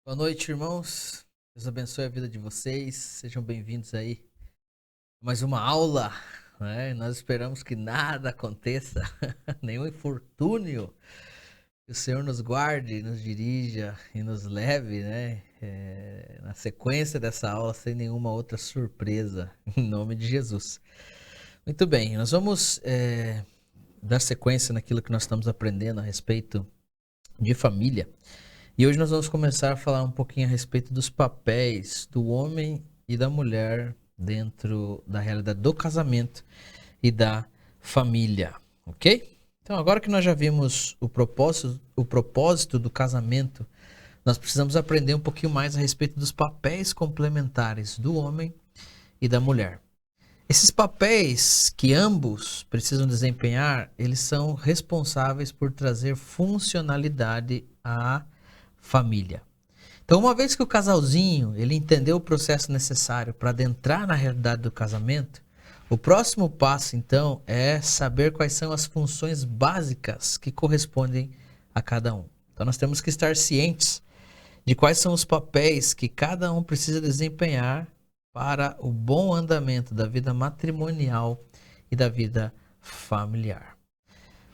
Boa noite, irmãos. Deus abençoe a vida de vocês. Sejam bem-vindos aí a mais uma aula, né? Nós esperamos que nada aconteça, nenhum infortúnio. Que o Senhor nos guarde, nos dirija e nos leve, né? Na sequência dessa aula, sem nenhuma outra surpresa, em nome de Jesus. Muito bem, nós vamos dar sequência naquilo que nós estamos aprendendo a respeito de família. E hoje nós vamos começar a falar um pouquinho a respeito dos papéis do homem e da mulher dentro da realidade do casamento e da família, ok? Então, agora que nós já vimos o propósito do casamento, nós precisamos aprender um pouquinho mais a respeito dos papéis complementares do homem e da mulher. Esses papéis que ambos precisam desempenhar, eles são responsáveis por trazer funcionalidade à família. Então, uma vez que o casalzinho ele entendeu o processo necessário para adentrar na realidade do casamento, o próximo passo, então, é saber quais são as funções básicas que correspondem a cada um. Então, nós temos que estar cientes de quais são os papéis que cada um precisa desempenhar para o bom andamento da vida matrimonial e da vida familiar.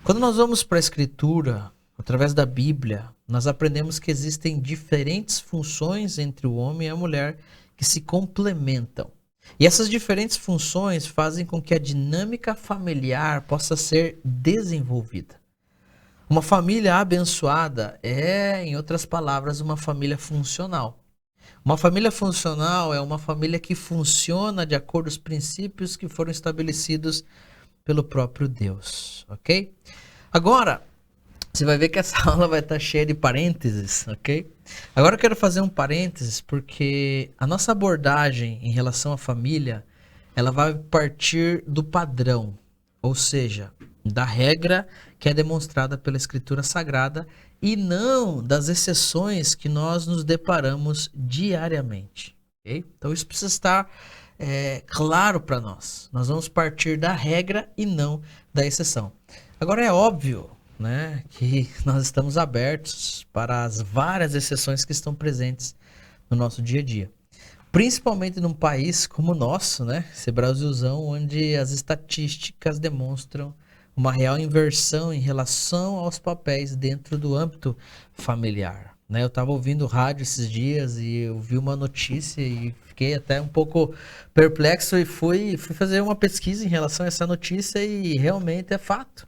Quando nós vamos para a Escritura, através da Bíblia, nós aprendemos que existem diferentes funções entre o homem e a mulher que se complementam. E essas diferentes funções fazem com que a dinâmica familiar possa ser desenvolvida. Uma família abençoada é, em outras palavras, uma família funcional. Uma família funcional é uma família que funciona de acordo com os princípios que foram estabelecidos pelo próprio Deus, ok? Agora, você vai ver que essa aula vai estar cheia de parênteses, ok? Agora eu quero fazer um parênteses porque a nossa abordagem em relação à família, ela vai partir do padrão, ou seja, da regra que é demonstrada pela Escritura Sagrada e não das exceções que nós nos deparamos diariamente, ok? Então isso precisa estar claro para nós. Nós vamos partir da regra e não da exceção. Agora é óbvio, né, que nós estamos abertos para as várias exceções que estão presentes no nosso dia a dia. Principalmente num país como o nosso, né, esse Brasilzão, onde as estatísticas demonstram uma real inversão em relação aos papéis dentro do âmbito familiar. Né? Eu estava ouvindo rádio esses dias e eu vi uma notícia e fiquei até um pouco perplexo e fui fazer uma pesquisa em relação a essa notícia e realmente é fato.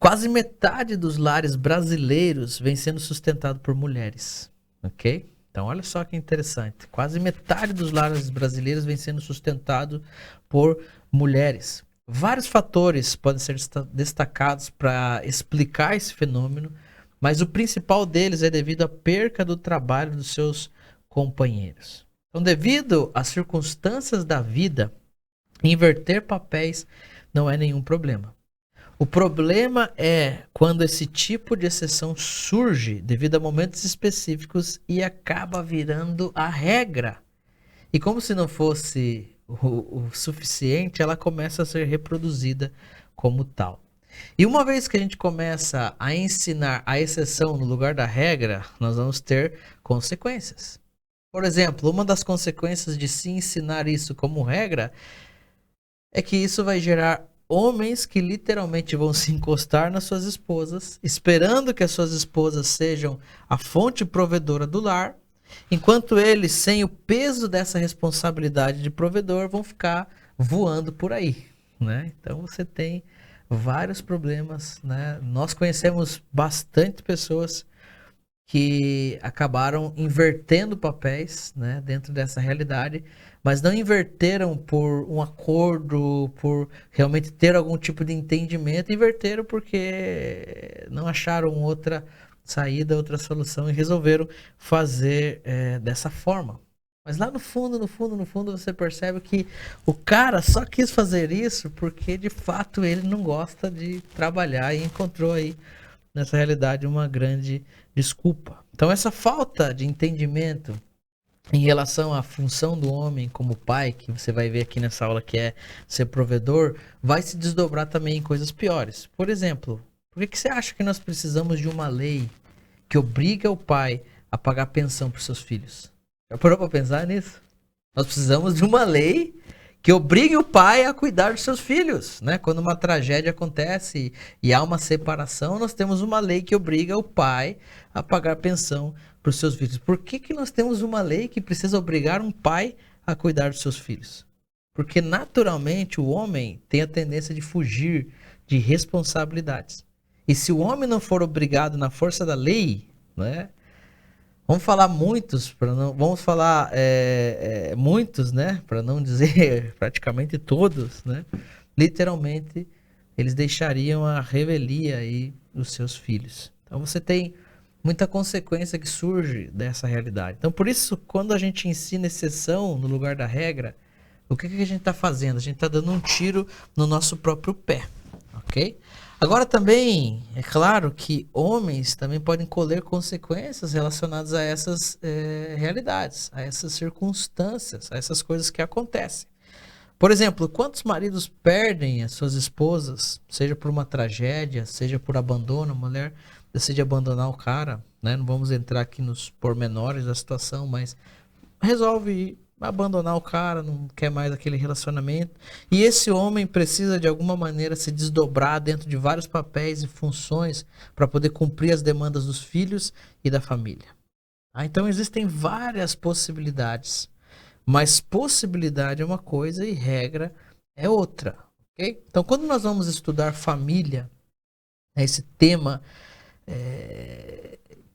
Quase metade dos lares brasileiros vem sendo sustentado por mulheres, ok? Então olha só que interessante, quase metade dos lares brasileiros vem sendo sustentado por mulheres. Vários fatores podem ser destacados para explicar esse fenômeno, mas o principal deles é devido à perca do trabalho dos seus companheiros. Então, devido às circunstâncias da vida, inverter papéis não é nenhum problema. O problema é quando esse tipo de exceção surge devido a momentos específicos e acaba virando a regra. E como se não fosse o suficiente, ela começa a ser reproduzida como tal. E uma vez que a gente começa a ensinar a exceção no lugar da regra, nós vamos ter consequências. Por exemplo, uma das consequências de se ensinar isso como regra é que isso vai gerar homens que literalmente vão se encostar nas suas esposas, esperando que as suas esposas sejam a fonte provedora do lar, enquanto eles, sem o peso dessa responsabilidade de provedor, vão ficar voando por aí, né? Então você tem vários problemas, né? Nós conhecemos bastante pessoas que acabaram invertendo papéis, né, dentro dessa realidade, mas não inverteram por um acordo, por realmente ter algum tipo de entendimento, inverteram porque não acharam outra saída, outra solução e resolveram fazer dessa forma. Mas lá no fundo, você percebe que o cara só quis fazer isso porque de fato ele não gosta de trabalhar e encontrou aí nessa realidade uma grande desculpa. Então essa falta de entendimento em relação à função do homem como pai, que você vai ver aqui nessa aula que é ser provedor, vai se desdobrar também em coisas piores. Por exemplo, por que você acha que nós precisamos de uma lei que obriga o pai a pagar pensão para os seus filhos? Já parou para pensar nisso? Nós precisamos de uma lei que obrigue o pai a cuidar dos seus filhos, né? Quando uma tragédia acontece e há uma separação, nós temos uma lei que obriga o pai a pagar pensão para os seus filhos. Por que que nós temos uma lei que precisa obrigar um pai a cuidar dos seus filhos? Porque naturalmente o homem tem a tendência de fugir de responsabilidades. E se o homem não for obrigado na força da lei, né? Vamos falar muitos, para não, vamos falar muitos, né? Para não dizer praticamente todos, né? Literalmente, eles deixariam a revelia aí dos seus filhos. Então você tem muita consequência que surge dessa realidade. Então por isso, quando a gente ensina exceção no lugar da regra, o que a gente está fazendo? A gente está dando um tiro no nosso próprio pé, ok? Agora também, é claro que homens também podem colher consequências relacionadas a essas realidades, a essas circunstâncias, a essas coisas que acontecem. Por exemplo, quantos maridos perdem as suas esposas, seja por uma tragédia, seja por abandono, a mulher decide abandonar o cara, né? Não vamos entrar aqui nos pormenores da situação, mas resolve abandonar o cara, não quer mais aquele relacionamento. E esse homem precisa de alguma maneira se desdobrar dentro de vários papéis e funções para poder cumprir as demandas dos filhos e da família. Então existem várias possibilidades, mas possibilidade é uma coisa e regra é outra. Okay? Então quando nós vamos estudar família, esse tema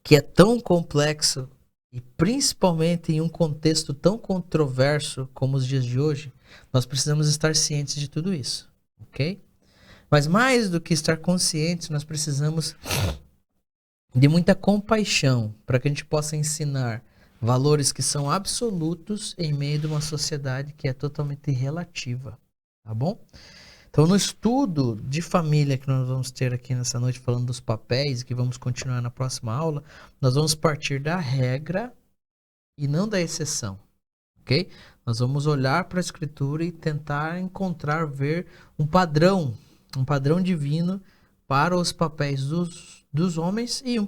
que é tão complexo, e principalmente em um contexto tão controverso como os dias de hoje, nós precisamos estar cientes de tudo isso, ok? Mas mais do que estar conscientes, nós precisamos de muita compaixão para que a gente possa ensinar valores que são absolutos em meio de uma sociedade que é totalmente relativa, tá bom? Então, no estudo de família que nós vamos ter aqui nessa noite, falando dos papéis, que vamos continuar na próxima aula, nós vamos partir da regra e não da exceção, ok? Nós vamos olhar para a Escritura e tentar encontrar, ver um padrão divino para os papéis dos homens e um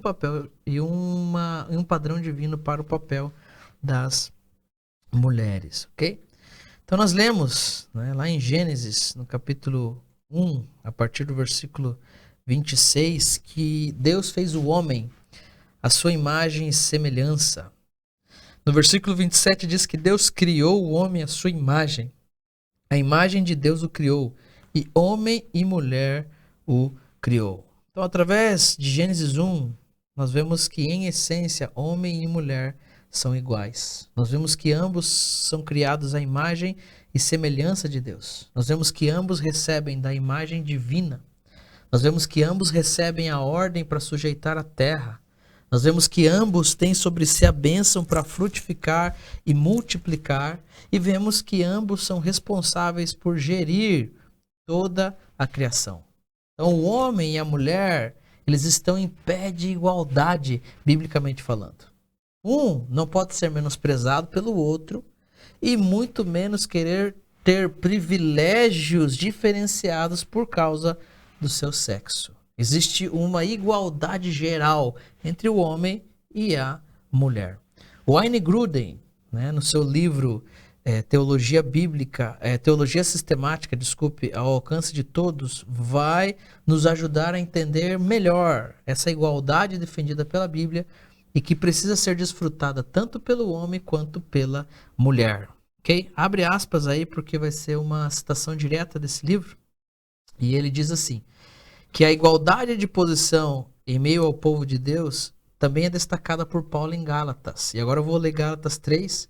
padrão divino para o papel das mulheres, ok? Então nós lemos, né, lá em Gênesis, no capítulo 1, a partir do versículo 26, que Deus fez o homem à sua imagem e semelhança. No versículo 27 diz que Deus criou o homem à sua imagem. A imagem de Deus o criou, e homem e mulher o criou. Então através de Gênesis 1, nós vemos que em essência homem e mulher são iguais. Nós vemos que ambos são criados à imagem e semelhança de Deus. Nós vemos que ambos recebem da imagem divina. Nós vemos que ambos recebem a ordem para sujeitar a terra. Nós vemos que ambos têm sobre si a bênção para frutificar e multiplicar. E vemos que ambos são responsáveis por gerir toda a criação. Então o homem e a mulher, eles estão em pé de igualdade, biblicamente falando. Um não pode ser menosprezado pelo outro e muito menos querer ter privilégios diferenciados por causa do seu sexo. Existe uma igualdade geral entre o homem e a mulher. Wayne Grudem, né, no seu livro Teologia Sistemática, ao alcance de todos, vai nos ajudar a entender melhor essa igualdade defendida pela Bíblia e que precisa ser desfrutada tanto pelo homem quanto pela mulher. Ok? Abre aspas aí porque vai ser uma citação direta desse livro. E ele diz assim, que a igualdade de posição em meio ao povo de Deus também é destacada por Paulo em Gálatas. E agora eu vou ler Gálatas 3,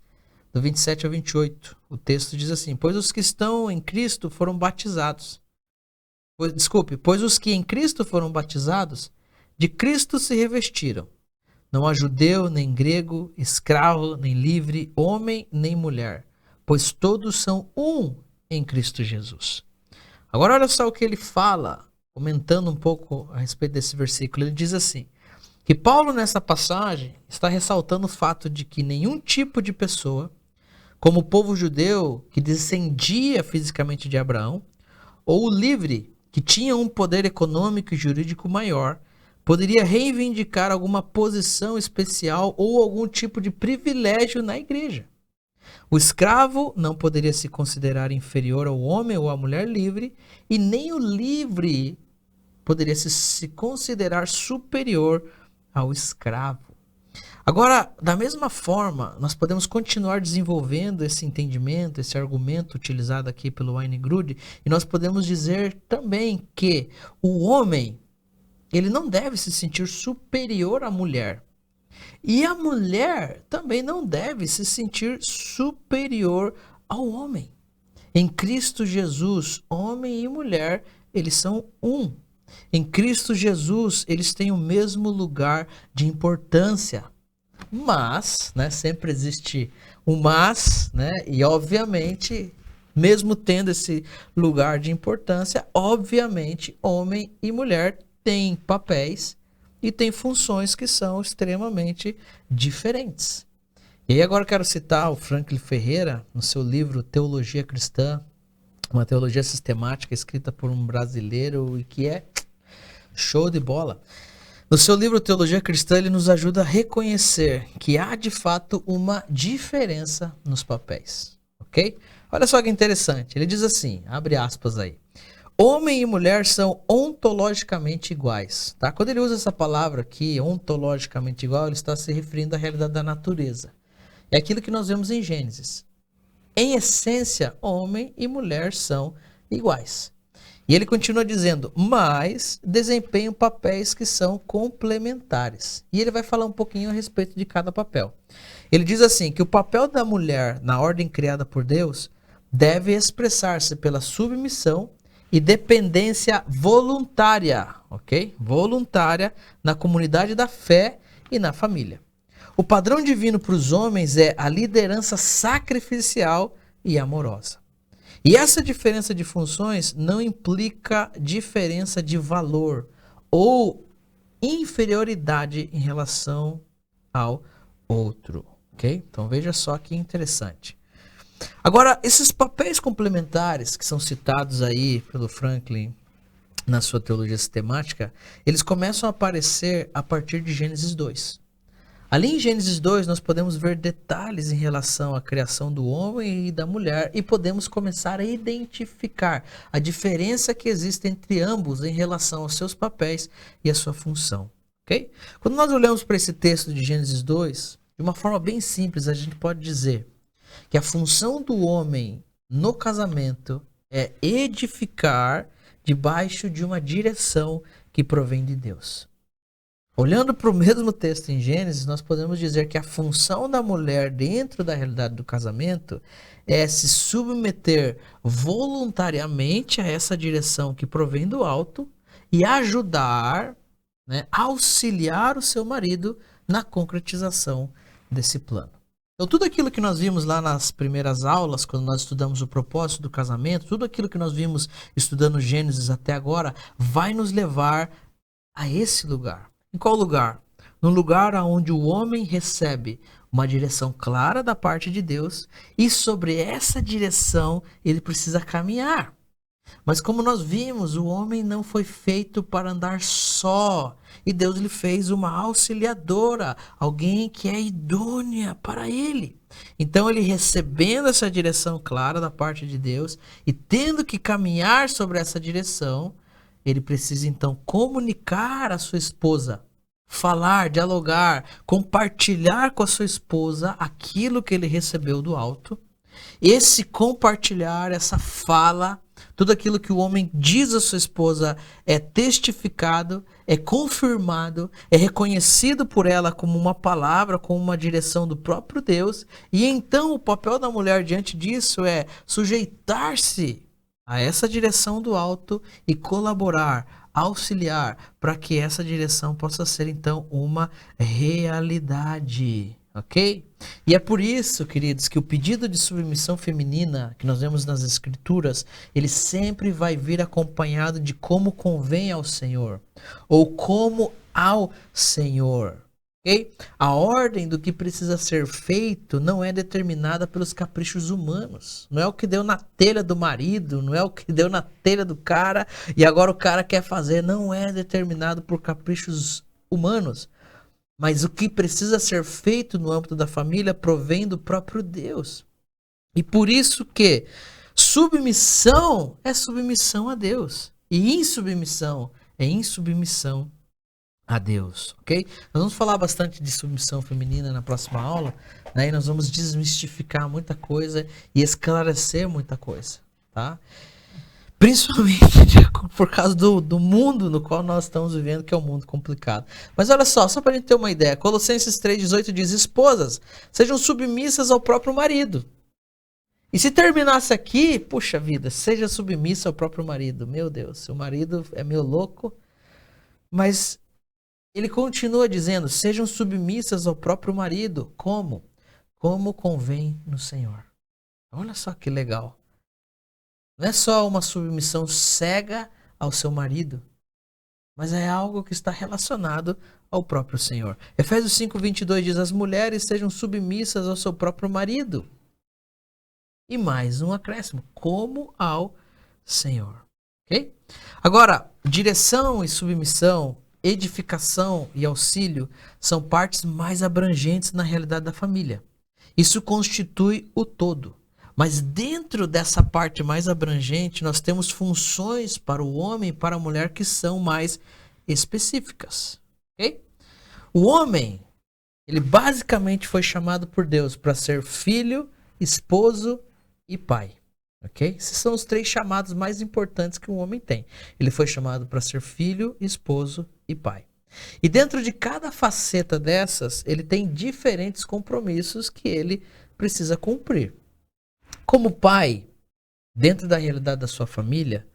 do 27 ao 28. O texto diz assim, pois os que estão em Cristo foram batizados. Pois os que em Cristo foram batizados, de Cristo se revestiram. Não há judeu, nem grego, escravo, nem livre, homem, nem mulher, pois todos são um em Cristo Jesus. Agora olha só o que ele fala, comentando um pouco a respeito desse versículo. Ele diz assim, que Paulo nessa passagem está ressaltando o fato de que nenhum tipo de pessoa, como o povo judeu que descendia fisicamente de Abraão, ou o livre que tinha um poder econômico e jurídico maior, poderia reivindicar alguma posição especial ou algum tipo de privilégio na igreja. O escravo não poderia se considerar inferior ao homem ou à mulher livre, e nem o livre poderia se considerar superior ao escravo. Agora, da mesma forma, nós podemos continuar desenvolvendo esse entendimento, esse argumento utilizado aqui pelo Wayne Grudem, e nós podemos dizer também que o homem, ele não deve se sentir superior à mulher. E a mulher também não deve se sentir superior ao homem. Em Cristo Jesus, homem e mulher, eles são um. Em Cristo Jesus, eles têm o mesmo lugar de importância. Mas, né, sempre existe um mas, né, e obviamente, mesmo tendo esse lugar de importância, obviamente, homem e mulher têm papéis e têm funções que são extremamente diferentes. E aí agora eu quero citar o Franklin Ferreira, no seu livro Teologia Cristã, uma teologia sistemática escrita por um brasileiro e que é show de bola. No seu livro Teologia Cristã, ele nos ajuda a reconhecer que há de fato uma diferença nos papéis, ok? Olha só que interessante, ele diz assim, abre aspas aí, homem e mulher são ontologicamente iguais, tá? Quando ele usa essa palavra aqui, ontologicamente igual, ele está se referindo à realidade da natureza. É aquilo que nós vemos em Gênesis. Em essência, homem e mulher são iguais. E ele continua dizendo, mas desempenham papéis que são complementares. E ele vai falar um pouquinho a respeito de cada papel. Ele diz assim, que o papel da mulher na ordem criada por Deus deve expressar-se pela submissão e dependência voluntária, ok? Voluntária na comunidade da fé e na família. O padrão divino para os homens é a liderança sacrificial e amorosa. E essa diferença de funções não implica diferença de valor ou inferioridade em relação ao outro, ok? Então veja só que interessante. Agora, esses papéis complementares que são citados aí pelo Franklin na sua teologia sistemática, eles começam a aparecer a partir de Gênesis 2. Ali em Gênesis 2, nós podemos ver detalhes em relação à criação do homem e da mulher e podemos começar a identificar a diferença que existe entre ambos em relação aos seus papéis e a sua função. Okay? Quando nós olhamos para esse texto de Gênesis 2, de uma forma bem simples, a gente pode dizer que a função do homem no casamento é edificar debaixo de uma direção que provém de Deus. Olhando para o mesmo texto em Gênesis, nós podemos dizer que a função da mulher dentro da realidade do casamento é se submeter voluntariamente a essa direção que provém do alto e ajudar, né, auxiliar o seu marido na concretização desse plano. Então, tudo aquilo que nós vimos lá nas primeiras aulas, quando nós estudamos o propósito do casamento, tudo aquilo que nós vimos estudando Gênesis até agora, vai nos levar a esse lugar. Em qual lugar? No lugar onde o homem recebe uma direção clara da parte de Deus e sobre essa direção ele precisa caminhar. Mas como nós vimos, o homem não foi feito para andar só. E Deus lhe fez uma auxiliadora, alguém que é idônea para ele. Então ele recebendo essa direção clara da parte de Deus e tendo que caminhar sobre essa direção, ele precisa então comunicar à sua esposa, falar, dialogar, compartilhar com a sua esposa aquilo que ele recebeu do alto. Esse compartilhar, essa fala, tudo aquilo que o homem diz à sua esposa é testificado, é confirmado, é reconhecido por ela como uma palavra, como uma direção do próprio Deus. E então o papel da mulher diante disso é sujeitar-se a essa direção do alto e colaborar, auxiliar, para que essa direção possa ser então uma realidade, ok? E é por isso, queridos, que o pedido de submissão feminina que nós vemos nas Escrituras, ele sempre vai vir acompanhado de como convém ao Senhor, ou como ao Senhor. ok? A ordem do que precisa ser feito não é determinada pelos caprichos humanos. Não é o que deu na telha do marido, não é o que deu na telha do cara e agora o cara quer fazer. Não é determinado por caprichos humanos. Mas o que precisa ser feito no âmbito da família provém do próprio Deus. E por isso que submissão é submissão a Deus. E insubmissão é insubmissão a Deus, ok? Nós vamos falar bastante de submissão feminina na próxima aula, né? E nós vamos desmistificar muita coisa e esclarecer muita coisa, tá? Principalmente por causa do mundo no qual nós estamos vivendo, que é um mundo complicado. Mas olha só para a gente ter uma ideia, Colossenses 3,18 diz: esposas, sejam submissas ao próprio marido. E se terminasse aqui, puxa vida, seja submissa ao próprio marido. Meu Deus, seu marido é meio louco, mas ele continua dizendo: sejam submissas ao próprio marido. Como? Como convém no Senhor. Olha só que legal. Não é só uma submissão cega ao seu marido, mas é algo que está relacionado ao próprio Senhor. Efésios 5:22 diz: as mulheres sejam submissas ao seu próprio marido. E mais um acréscimo: como ao Senhor. Ok? Agora, direção e submissão, edificação e auxílio são partes mais abrangentes na realidade da família. Isso constitui o todo. Mas dentro dessa parte mais abrangente, nós temos funções para o homem e para a mulher que são mais específicas. Okay? O homem, ele basicamente foi chamado por Deus para ser filho, esposo e pai. Okay? Esses são os três chamados mais importantes que um homem tem. Ele foi chamado para ser filho, esposo e pai. E dentro de cada faceta dessas, ele tem diferentes compromissos que ele precisa cumprir. Como pai, dentro da realidade da sua família,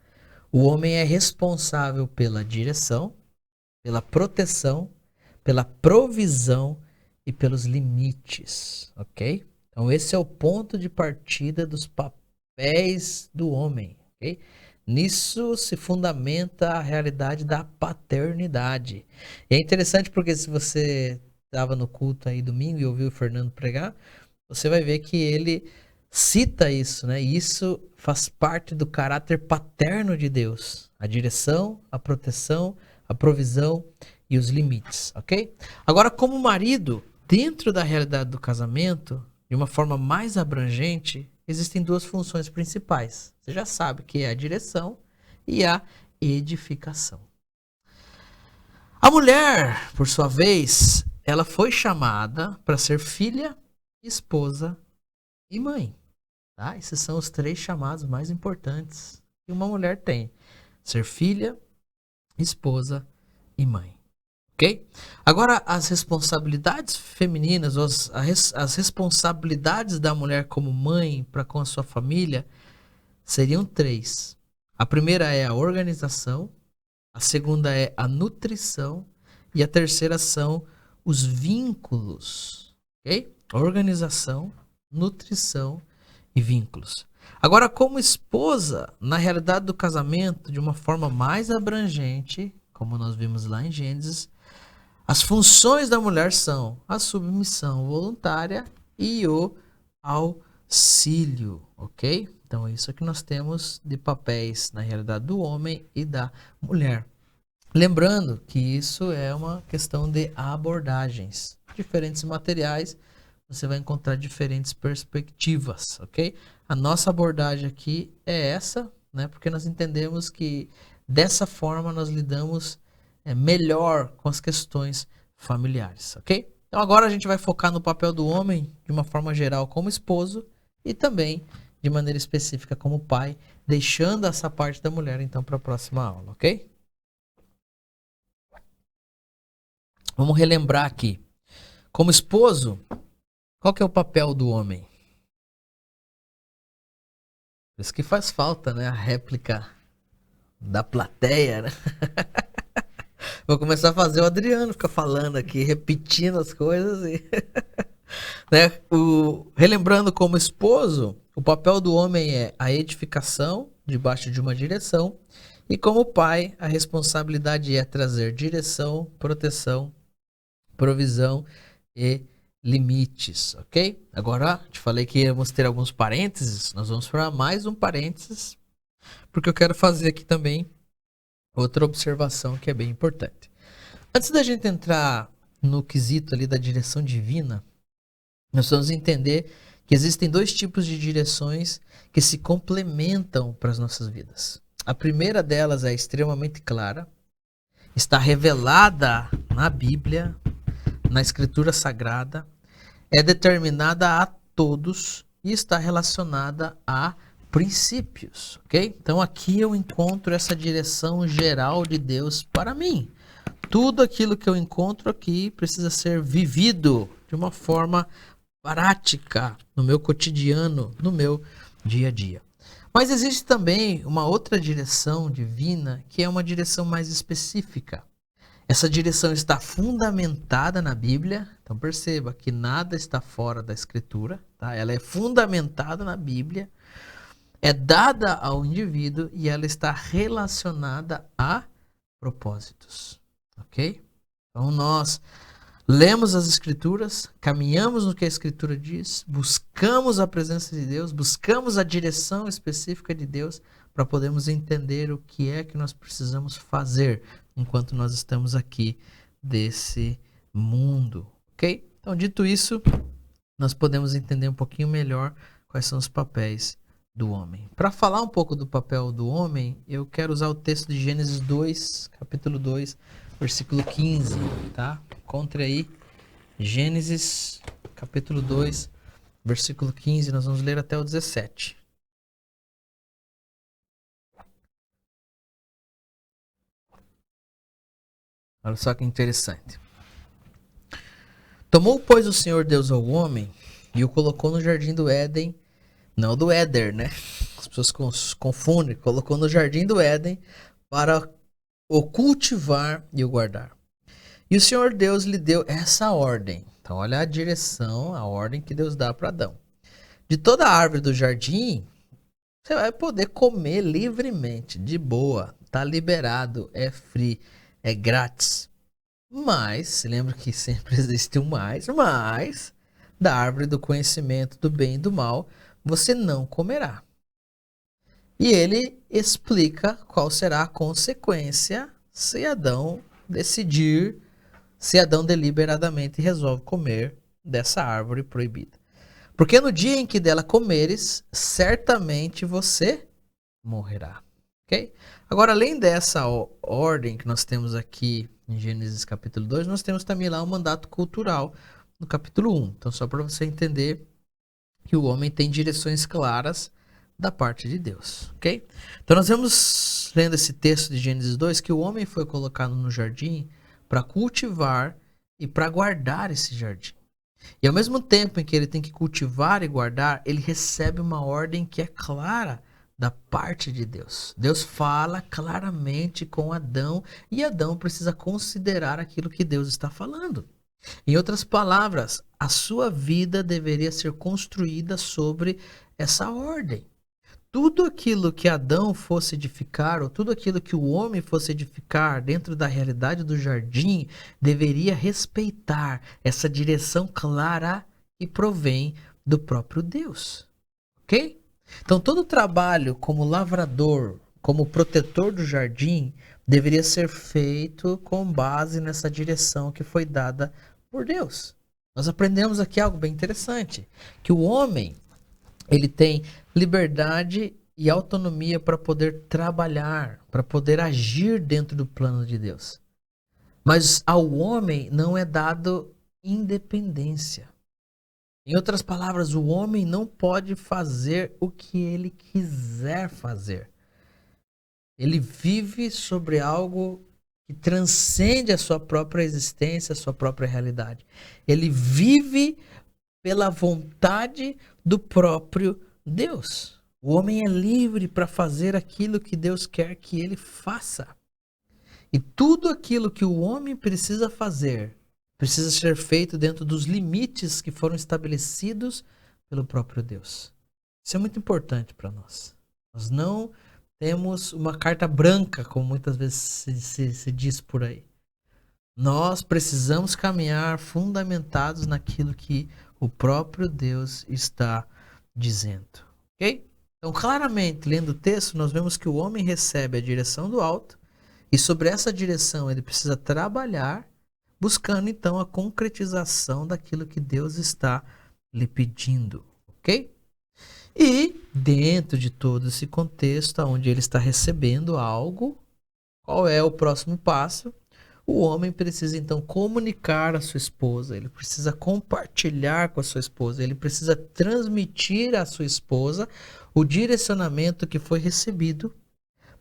o homem é responsável pela direção, pela proteção, pela provisão e pelos limites, ok? Então esse é o ponto de partida dos papéis do homem, ok? Nisso se fundamenta a realidade da paternidade. E é interessante porque se você estava no culto aí domingo e ouviu o Fernando pregar, você vai ver que ele cita isso, né? E isso faz parte do caráter paterno de Deus. A direção, a proteção, a provisão e os limites, ok? Agora, como marido, dentro da realidade do casamento, de uma forma mais abrangente, existem duas funções principais. Você já sabe que é a direção e a edificação. A mulher, por sua vez, ela foi chamada para ser filha, esposa e mãe. Tá? Esses são os três chamados mais importantes que uma mulher tem: ser filha, esposa e mãe. Ok? Agora, as responsabilidades femininas, as responsabilidades da mulher como mãe para com a sua família seriam três. A primeira é a organização, a segunda é a nutrição e a terceira são os vínculos. Ok? Organização, nutrição e vínculos. Agora, como esposa, na realidade do casamento, de uma forma mais abrangente, como nós vimos lá em Gênesis, as funções da mulher são a submissão voluntária e o auxílio, ok? Então, isso é que nós temos de papéis na realidade do homem e da mulher. Lembrando que isso é uma questão de abordagens. Diferentes materiais, você vai encontrar diferentes perspectivas, ok? A nossa abordagem aqui é essa, né? Porque nós entendemos que dessa forma nós lidamos melhor com as questões familiares, ok? Então agora a gente vai focar no papel do homem de uma forma geral como esposo e também de maneira específica como pai, deixando essa parte da mulher então para a próxima aula, ok? Vamos relembrar aqui. Como esposo, qual que é o papel do homem? Por isso que faz falta, né? A réplica da plateia, né? Vou começar a fazer o Adriano ficar falando aqui, repetindo as coisas. E né? Relembrando como esposo, o papel do homem é a edificação debaixo de uma direção. E como pai, a responsabilidade é trazer direção, proteção, provisão e limites, ok? Agora, te falei que íamos ter alguns parênteses, nós vamos para mais um parênteses, porque eu quero fazer aqui também outra observação que é bem importante. Antes da gente entrar no quesito ali da direção divina, nós vamos entender que existem dois tipos de direções que se complementam para as nossas vidas. A primeira delas é extremamente clara, está revelada na Bíblia, na Escritura Sagrada, é determinada a todos e está relacionada a princípios, ok? Então aqui eu encontro essa direção geral de Deus para mim. Tudo aquilo que eu encontro aqui precisa ser vivido de uma forma prática no meu cotidiano, no meu dia a dia. Mas existe também uma outra direção divina que é uma direção mais específica. Essa direção está fundamentada na Bíblia, então perceba que nada está fora da Escritura, tá? Ela é fundamentada na Bíblia, é dada ao indivíduo e ela está relacionada a propósitos, ok? Então nós lemos as Escrituras, caminhamos no que a Escritura diz, buscamos a presença de Deus, buscamos a direção específica de Deus para podermos entender o que é que nós precisamos fazer enquanto nós estamos aqui desse mundo, ok? Então, dito isso, nós podemos entender um pouquinho melhor quais são os papéis do homem. Para falar um pouco do papel do homem, eu quero usar o texto de Gênesis 2, capítulo 2, versículo 15, tá? Encontre aí, Gênesis, capítulo 2, versículo 15, nós vamos ler até o 17. Olha só que interessante. Tomou, pois, o Senhor Deus ao homem e o colocou no jardim do Éden, não do Éder, né? As pessoas confundem. Colocou no jardim do Éden para o cultivar e o guardar. E o Senhor Deus lhe deu essa ordem. Então, olha a direção, a ordem que Deus dá para Adão. De toda a árvore do jardim, você vai poder comer livremente, de boa. Tá liberado, é free, é grátis. Mas, lembra que sempre existe um mais da árvore do conhecimento do bem e do mal, você não comerá. E ele explica qual será a consequência se Adão decidir, se Adão deliberadamente resolve comer dessa árvore proibida. Porque no dia em que dela comeres, certamente você morrerá. Ok? Agora, além dessa ordem que nós temos aqui em Gênesis capítulo 2, nós temos também lá um mandato cultural no capítulo 1. Então, só para você entender que o homem tem direções claras da parte de Deus, ok? Então, nós vemos, lendo esse texto de Gênesis 2, que o homem foi colocado no jardim para cultivar e para guardar esse jardim. E ao mesmo tempo em que ele tem que cultivar e guardar, ele recebe uma ordem que é clara da parte de Deus. Deus fala claramente com Adão e Adão precisa considerar aquilo que Deus está falando. Em outras palavras, a sua vida deveria ser construída sobre essa ordem. Tudo aquilo que Adão fosse edificar, ou tudo aquilo que o homem fosse edificar dentro da realidade do jardim, deveria respeitar essa direção clara que provém do próprio Deus. Ok? Então, todo trabalho como lavrador, como protetor do jardim, deveria ser feito com base nessa direção que foi dada por Deus. Nós aprendemos aqui algo bem interessante, que o homem ele tem liberdade e autonomia para poder trabalhar, para poder agir dentro do plano de Deus. Mas ao homem não é dado independência. Em outras palavras, o homem não pode fazer o que ele quiser fazer. Ele vive sobre algo que transcende a sua própria existência, a sua própria realidade. Ele vive pela vontade do próprio Deus. O homem é livre para fazer aquilo que Deus quer que ele faça. E tudo aquilo que o homem precisa fazer precisa ser feito dentro dos limites que foram estabelecidos pelo próprio Deus. Isso é muito importante para nós. Nós não temos uma carta branca, como muitas vezes se diz por aí. Nós precisamos caminhar fundamentados naquilo que o próprio Deus está dizendo. Ok? Então, claramente, lendo o texto, nós vemos que o homem recebe a direção do alto e sobre essa direção ele precisa trabalhar, buscando então a concretização daquilo que Deus está lhe pedindo. Ok? E dentro de todo esse contexto, onde ele está recebendo algo, qual é o próximo passo? O homem precisa então comunicar à sua esposa, ele precisa compartilhar com a sua esposa, ele precisa transmitir à sua esposa o direcionamento que foi recebido,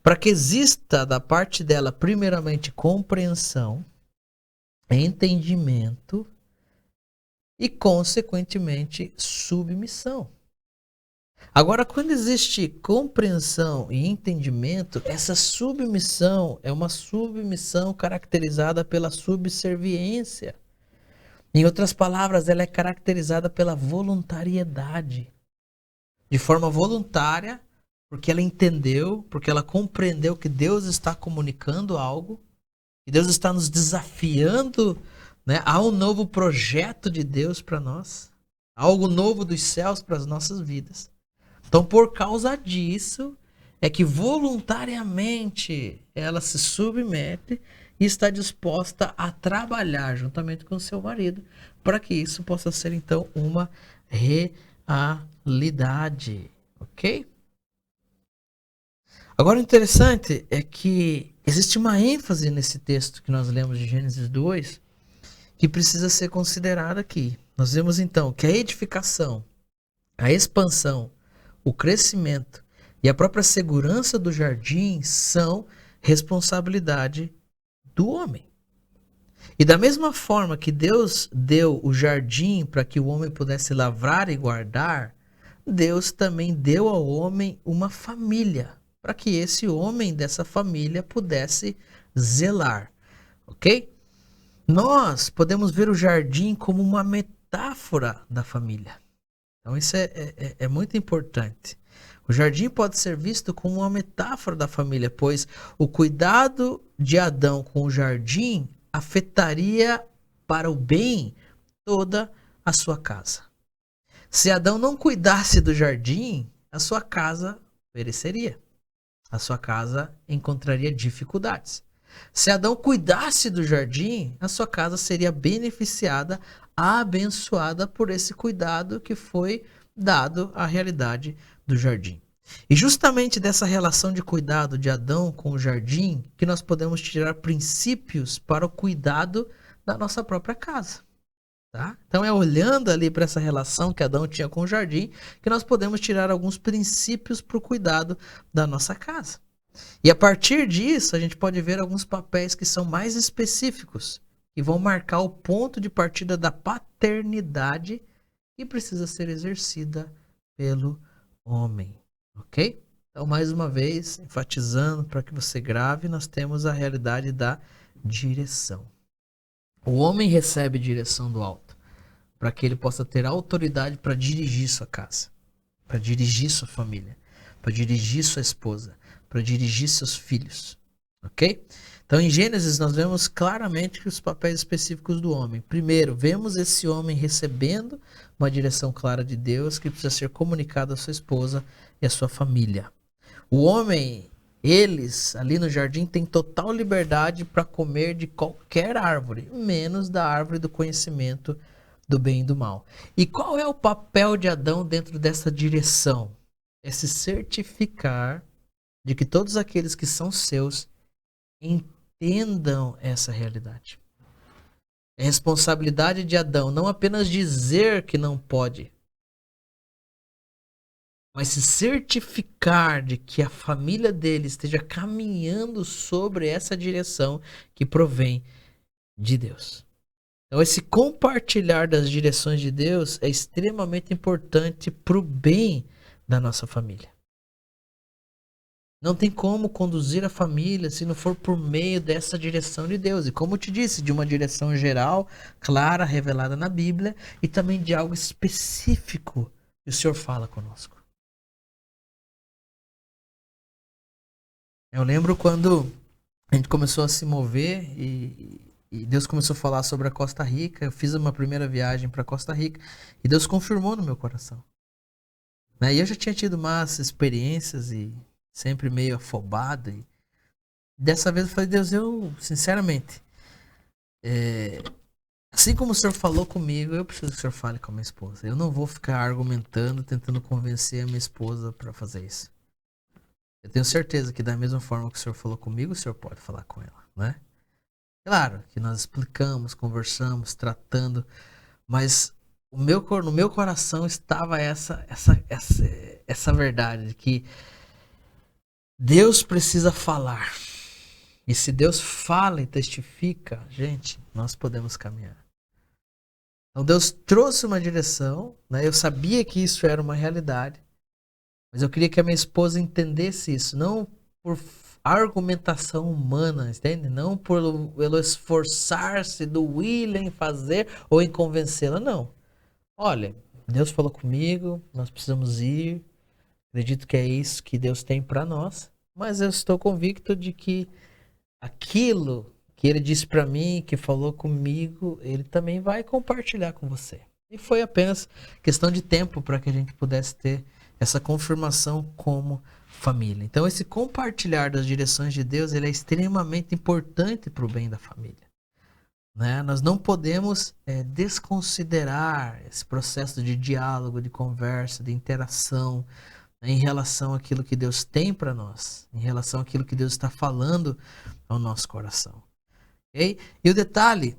para que exista da parte dela, primeiramente, compreensão, entendimento e, consequentemente, submissão. Agora, quando existe compreensão e entendimento, essa submissão é uma submissão caracterizada pela subserviência. Em outras palavras, ela é caracterizada pela voluntariedade. De forma voluntária, porque ela entendeu, porque ela compreendeu que Deus está comunicando algo, que Deus está nos desafiando, né, a um novo projeto de Deus para nós, algo novo dos céus para as nossas vidas. Então, por causa disso, é que voluntariamente ela se submete e está disposta a trabalhar juntamente com o seu marido para que isso possa ser, então, uma realidade. Ok? Agora, o interessante é que existe uma ênfase nesse texto que nós lemos de Gênesis 2 que precisa ser considerada aqui. Nós vemos, então, que a edificação, a expansão, o crescimento e a própria segurança do jardim são responsabilidade do homem. E da mesma forma que Deus deu o jardim para que o homem pudesse lavrar e guardar, Deus também deu ao homem uma família, para que esse homem dessa família pudesse zelar. Ok? Nós podemos ver o jardim como uma metáfora da família. Então isso é muito importante. O jardim pode ser visto como uma metáfora da família, pois o cuidado de Adão com o jardim afetaria para o bem toda a sua casa. Se Adão não cuidasse do jardim, a sua casa pereceria. A sua casa encontraria dificuldades. Se Adão cuidasse do jardim, a sua casa seria beneficiada, abençoada por esse cuidado que foi dado à realidade do jardim. E justamente dessa relação de cuidado de Adão com o jardim que nós podemos tirar princípios para o cuidado da nossa própria casa. Tá? Então é olhando ali para essa relação que Adão tinha com o jardim que nós podemos tirar alguns princípios para o cuidado da nossa casa. E a partir disso, a gente pode ver alguns papéis que são mais específicos, que vão marcar o ponto de partida da paternidade que precisa ser exercida pelo homem. Ok? Então, mais uma vez, enfatizando para que você grave, nós temos a realidade da direção. O homem recebe direção do alto, para que ele possa ter autoridade para dirigir sua casa, para dirigir sua família, para dirigir sua esposa, para dirigir seus filhos, ok? Então, em Gênesis, nós vemos claramente os papéis específicos do homem. Primeiro, vemos esse homem recebendo uma direção clara de Deus que precisa ser comunicada à sua esposa e à sua família. O homem, eles, ali no jardim, têm total liberdade para comer de qualquer árvore, menos da árvore do conhecimento do bem e do mal. E qual é o papel de Adão dentro dessa direção? É se certificar de que todos aqueles que são seus entendam essa realidade. É responsabilidade de Adão não apenas dizer que não pode, mas se certificar de que a família dele esteja caminhando sobre essa direção que provém de Deus. Então, esse compartilhar das direções de Deus é extremamente importante para o bem da nossa família. Não tem como conduzir a família se não for por meio dessa direção de Deus. E como eu te disse, de uma direção geral, clara, revelada na Bíblia, e também de algo específico que o Senhor fala conosco. Eu lembro quando a gente começou a se mover e e Deus começou a falar sobre a Costa Rica. Eu fiz uma primeira viagem para Costa Rica e Deus confirmou no meu coração. Né? E eu já tinha tido más experiências e sempre meio afobado. E dessa vez eu falei, Deus, eu, sinceramente, assim como o Senhor falou comigo, eu preciso que o Senhor fale com a minha esposa. Eu não vou ficar argumentando, tentando convencer a minha esposa para fazer isso. Eu tenho certeza que da mesma forma que o Senhor falou comigo, o Senhor pode falar com ela, né? Claro que nós explicamos, conversamos, tratando, mas no meu coração estava essa verdade de que Deus precisa falar. E se Deus fala e testifica, gente, nós podemos caminhar. Então Deus trouxe uma direção, né? Eu sabia que isso era uma realidade, mas eu queria que a minha esposa entendesse isso, não por argumentação humana, entende? Não pelo esforçar-se do William em fazer ou em convencê-la, não. Olha, Deus falou comigo, nós precisamos ir. Acredito que é isso que Deus tem para nós, mas eu estou convicto de que aquilo que ele disse para mim, que falou comigo, ele também vai compartilhar com você. E foi apenas questão de tempo para que a gente pudesse ter essa confirmação como família. Então esse compartilhar das direções de Deus, ele é extremamente importante para o bem da família. Né? Nós não podemos desconsiderar esse processo de diálogo, de conversa, de interação, né, em relação àquilo que Deus tem para nós, em relação àquilo que Deus está falando ao nosso coração. Okay? E o detalhe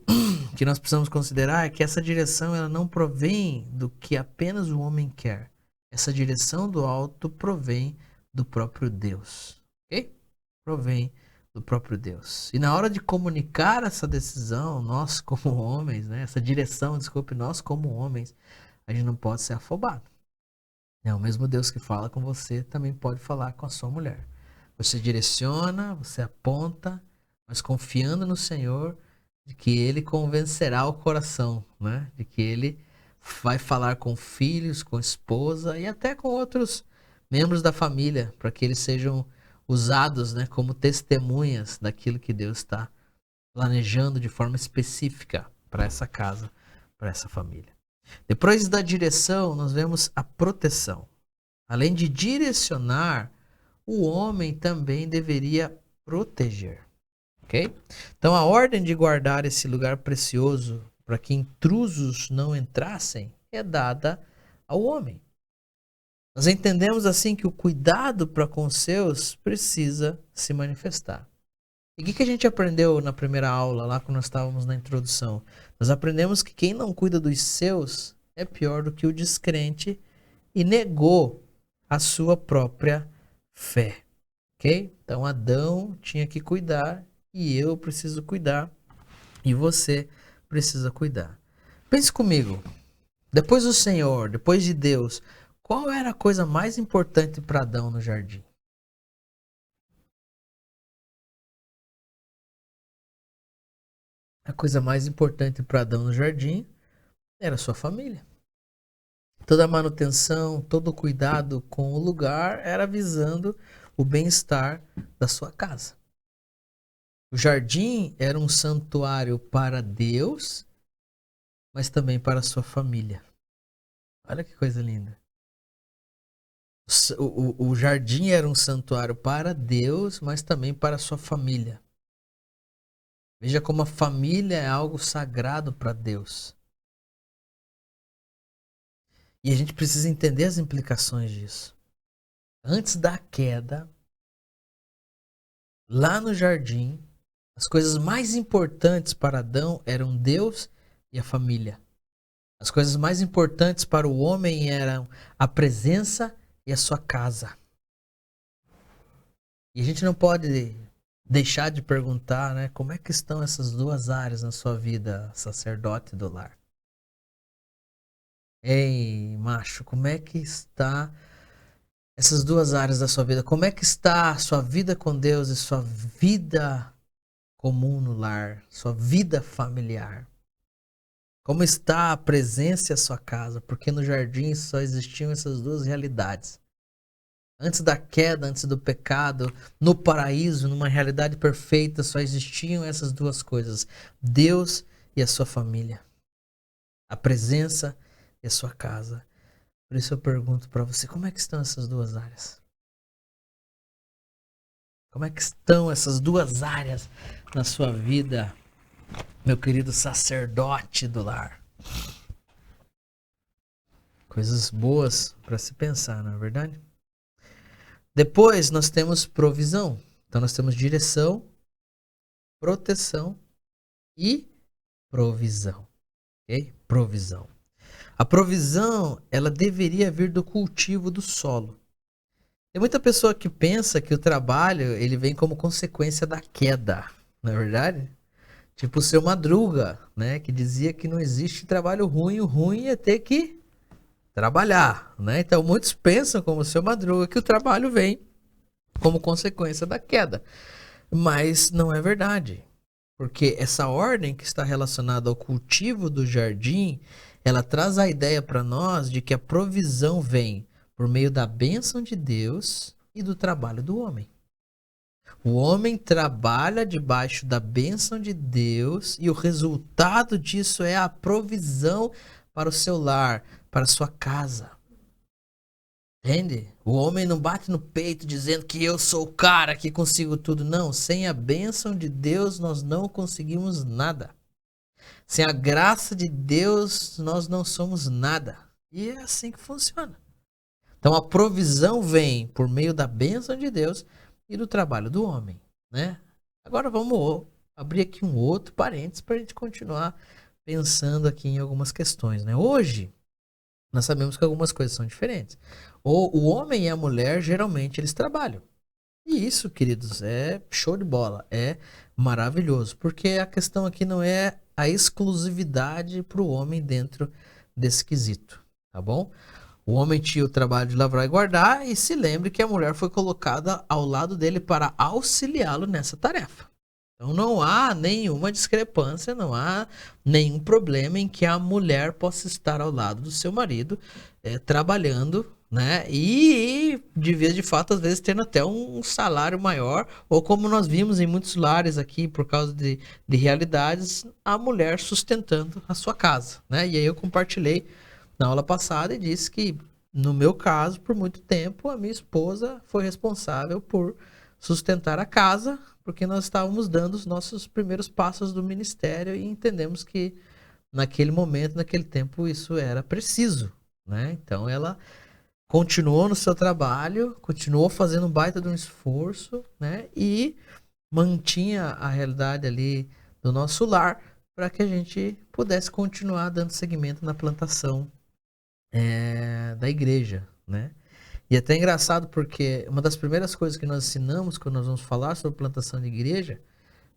que nós precisamos considerar é que essa direção ela não provém do que apenas o homem quer. Essa direção do alto provém do próprio Deus. Okay? Provém do próprio Deus. E na hora de comunicar essa decisão, nós como homens, né, essa direção, desculpe, nós como homens, a gente não pode ser afobado. O mesmo Deus que fala com você também pode falar com a sua mulher. Você direciona, você aponta, mas confiando no Senhor de que Ele convencerá o coração, né? De que Ele vai falar com filhos, com esposa e até com outros membros da família, para que eles sejam usados, né, como testemunhas daquilo que Deus está planejando de forma específica para essa casa, para essa família. Depois da direção, nós vemos a proteção. Além de direcionar, o homem também deveria proteger. Ok? Então, a ordem de guardar esse lugar precioso para que intrusos não entrassem é dada ao homem. Nós entendemos assim que o cuidado para com os seus precisa se manifestar. E o que a gente aprendeu na primeira aula, lá quando nós estávamos na introdução? Nós aprendemos que quem não cuida dos seus é pior do que o descrente e negou a sua própria fé. Ok? Então Adão tinha que cuidar e eu preciso cuidar e você precisa cuidar. Pense comigo. Depois do Senhor, depois de Deus, qual era a coisa mais importante para Adão no jardim? A coisa mais importante para Adão no jardim era a sua família. Toda a manutenção, todo o cuidado com o lugar era visando o bem-estar da sua casa. O jardim era um santuário para Deus, mas também para a sua família. Olha que coisa linda. O jardim era um santuário para Deus, mas também para a sua família. Veja como a família é algo sagrado para Deus. E a gente precisa entender as implicações disso. Antes da queda, lá no jardim, as coisas mais importantes para Adão eram Deus e a família. As coisas mais importantes para o homem eram a presença e a sua casa. E a gente não pode deixar de perguntar, né, como é que estão essas duas áreas na sua vida, sacerdote do lar? Ei, macho, como é que está essas duas áreas da sua vida? Como é que está a sua vida com Deus e sua vida comum no lar, sua vida familiar? Como está a presença e a sua casa? Porque no jardim só existiam essas duas realidades. Antes da queda, antes do pecado, no paraíso, numa realidade perfeita, só existiam essas duas coisas: Deus e a sua família, a presença e a sua casa. Por isso eu pergunto para você, como é que estão essas duas áreas? Como é que estão essas duas áreas na sua vida, meu querido sacerdote do lar? Coisas boas para se pensar, não é verdade? Depois nós temos provisão. Então nós temos direção, proteção e provisão. Ok? Provisão. A provisão, ela deveria vir do cultivo do solo. Tem muita pessoa que pensa que o trabalho, ele vem como consequência da queda, não é verdade? Tipo o seu Madruga, né, que dizia que não existe trabalho ruim, o ruim é ter que trabalhar, né? Então muitos pensam como o seu Madruga que o trabalho vem como consequência da queda, mas não é verdade. Porque essa ordem que está relacionada ao cultivo do jardim, ela traz a ideia para nós de que a provisão vem por meio da bênção de Deus e do trabalho do homem. O homem trabalha debaixo da bênção de Deus e o resultado disso é a provisão para o seu lar, para a sua casa. Entende? O homem não bate no peito dizendo que eu sou o cara que consigo tudo. Não, sem a bênção de Deus nós não conseguimos nada. Sem a graça de Deus nós não somos nada. E é assim que funciona. Então a provisão vem por meio da bênção de Deus e do trabalho do homem, né? Agora vamos abrir aqui um outro parênteses para a gente continuar pensando aqui em algumas questões, né? Hoje nós sabemos que algumas coisas são diferentes. O homem e a mulher geralmente eles trabalham. E isso, queridos, é show de bola, é maravilhoso, porque a questão aqui não é a exclusividade para o homem dentro desse quesito, tá bom? O homem tinha o trabalho de lavrar e guardar, e se lembre que a mulher foi colocada ao lado dele para auxiliá-lo nessa tarefa. Então não há nenhuma discrepância, não há nenhum problema em que a mulher possa estar ao lado do seu marido, trabalhando, né? E de vez de fato, às vezes tendo até um salário maior, ou como nós vimos em muitos lares aqui, por causa de realidades, a mulher sustentando a sua casa, né? E aí eu compartilhei na aula passada e disse que, no meu caso, por muito tempo, a minha esposa foi responsável por sustentar a casa, porque nós estávamos dando os nossos primeiros passos do ministério e entendemos que naquele momento, naquele tempo, isso era preciso, né? Então ela continuou no seu trabalho, continuou fazendo um baita de um esforço, né? E mantinha a realidade ali do nosso lar para que a gente pudesse continuar dando seguimento na plantação da igreja, né? E é até engraçado porque uma das primeiras coisas que nós ensinamos quando nós vamos falar sobre plantação de igreja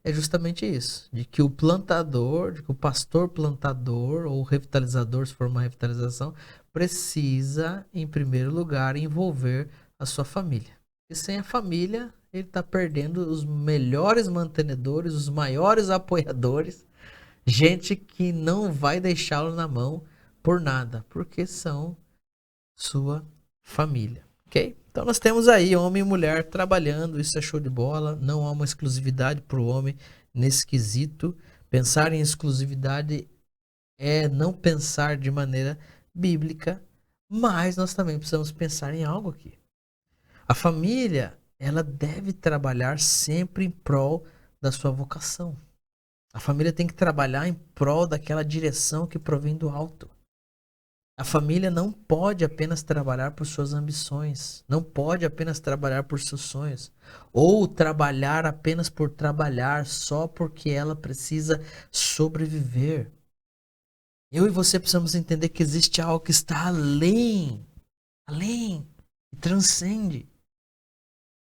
é justamente isso, de que o plantador, de que o pastor plantador ou revitalizador, se for uma revitalização, precisa, em primeiro lugar, envolver a sua família. E sem a família, ele está perdendo os melhores mantenedores, os maiores apoiadores, gente que não vai deixá-lo na mão por nada, porque são sua família, ok? Então nós temos aí homem e mulher trabalhando, isso é show de bola, não há uma exclusividade para o homem nesse quesito. Pensar em exclusividade é não pensar de maneira bíblica, mas nós também precisamos pensar em algo aqui. A família, ela deve trabalhar sempre em prol da sua vocação. A família tem que trabalhar em prol daquela direção que provém do alto. A família não pode apenas trabalhar por suas ambições, não pode apenas trabalhar por seus sonhos, ou trabalhar apenas por trabalhar só porque ela precisa sobreviver. Eu e você precisamos entender que existe algo que está além, e transcende.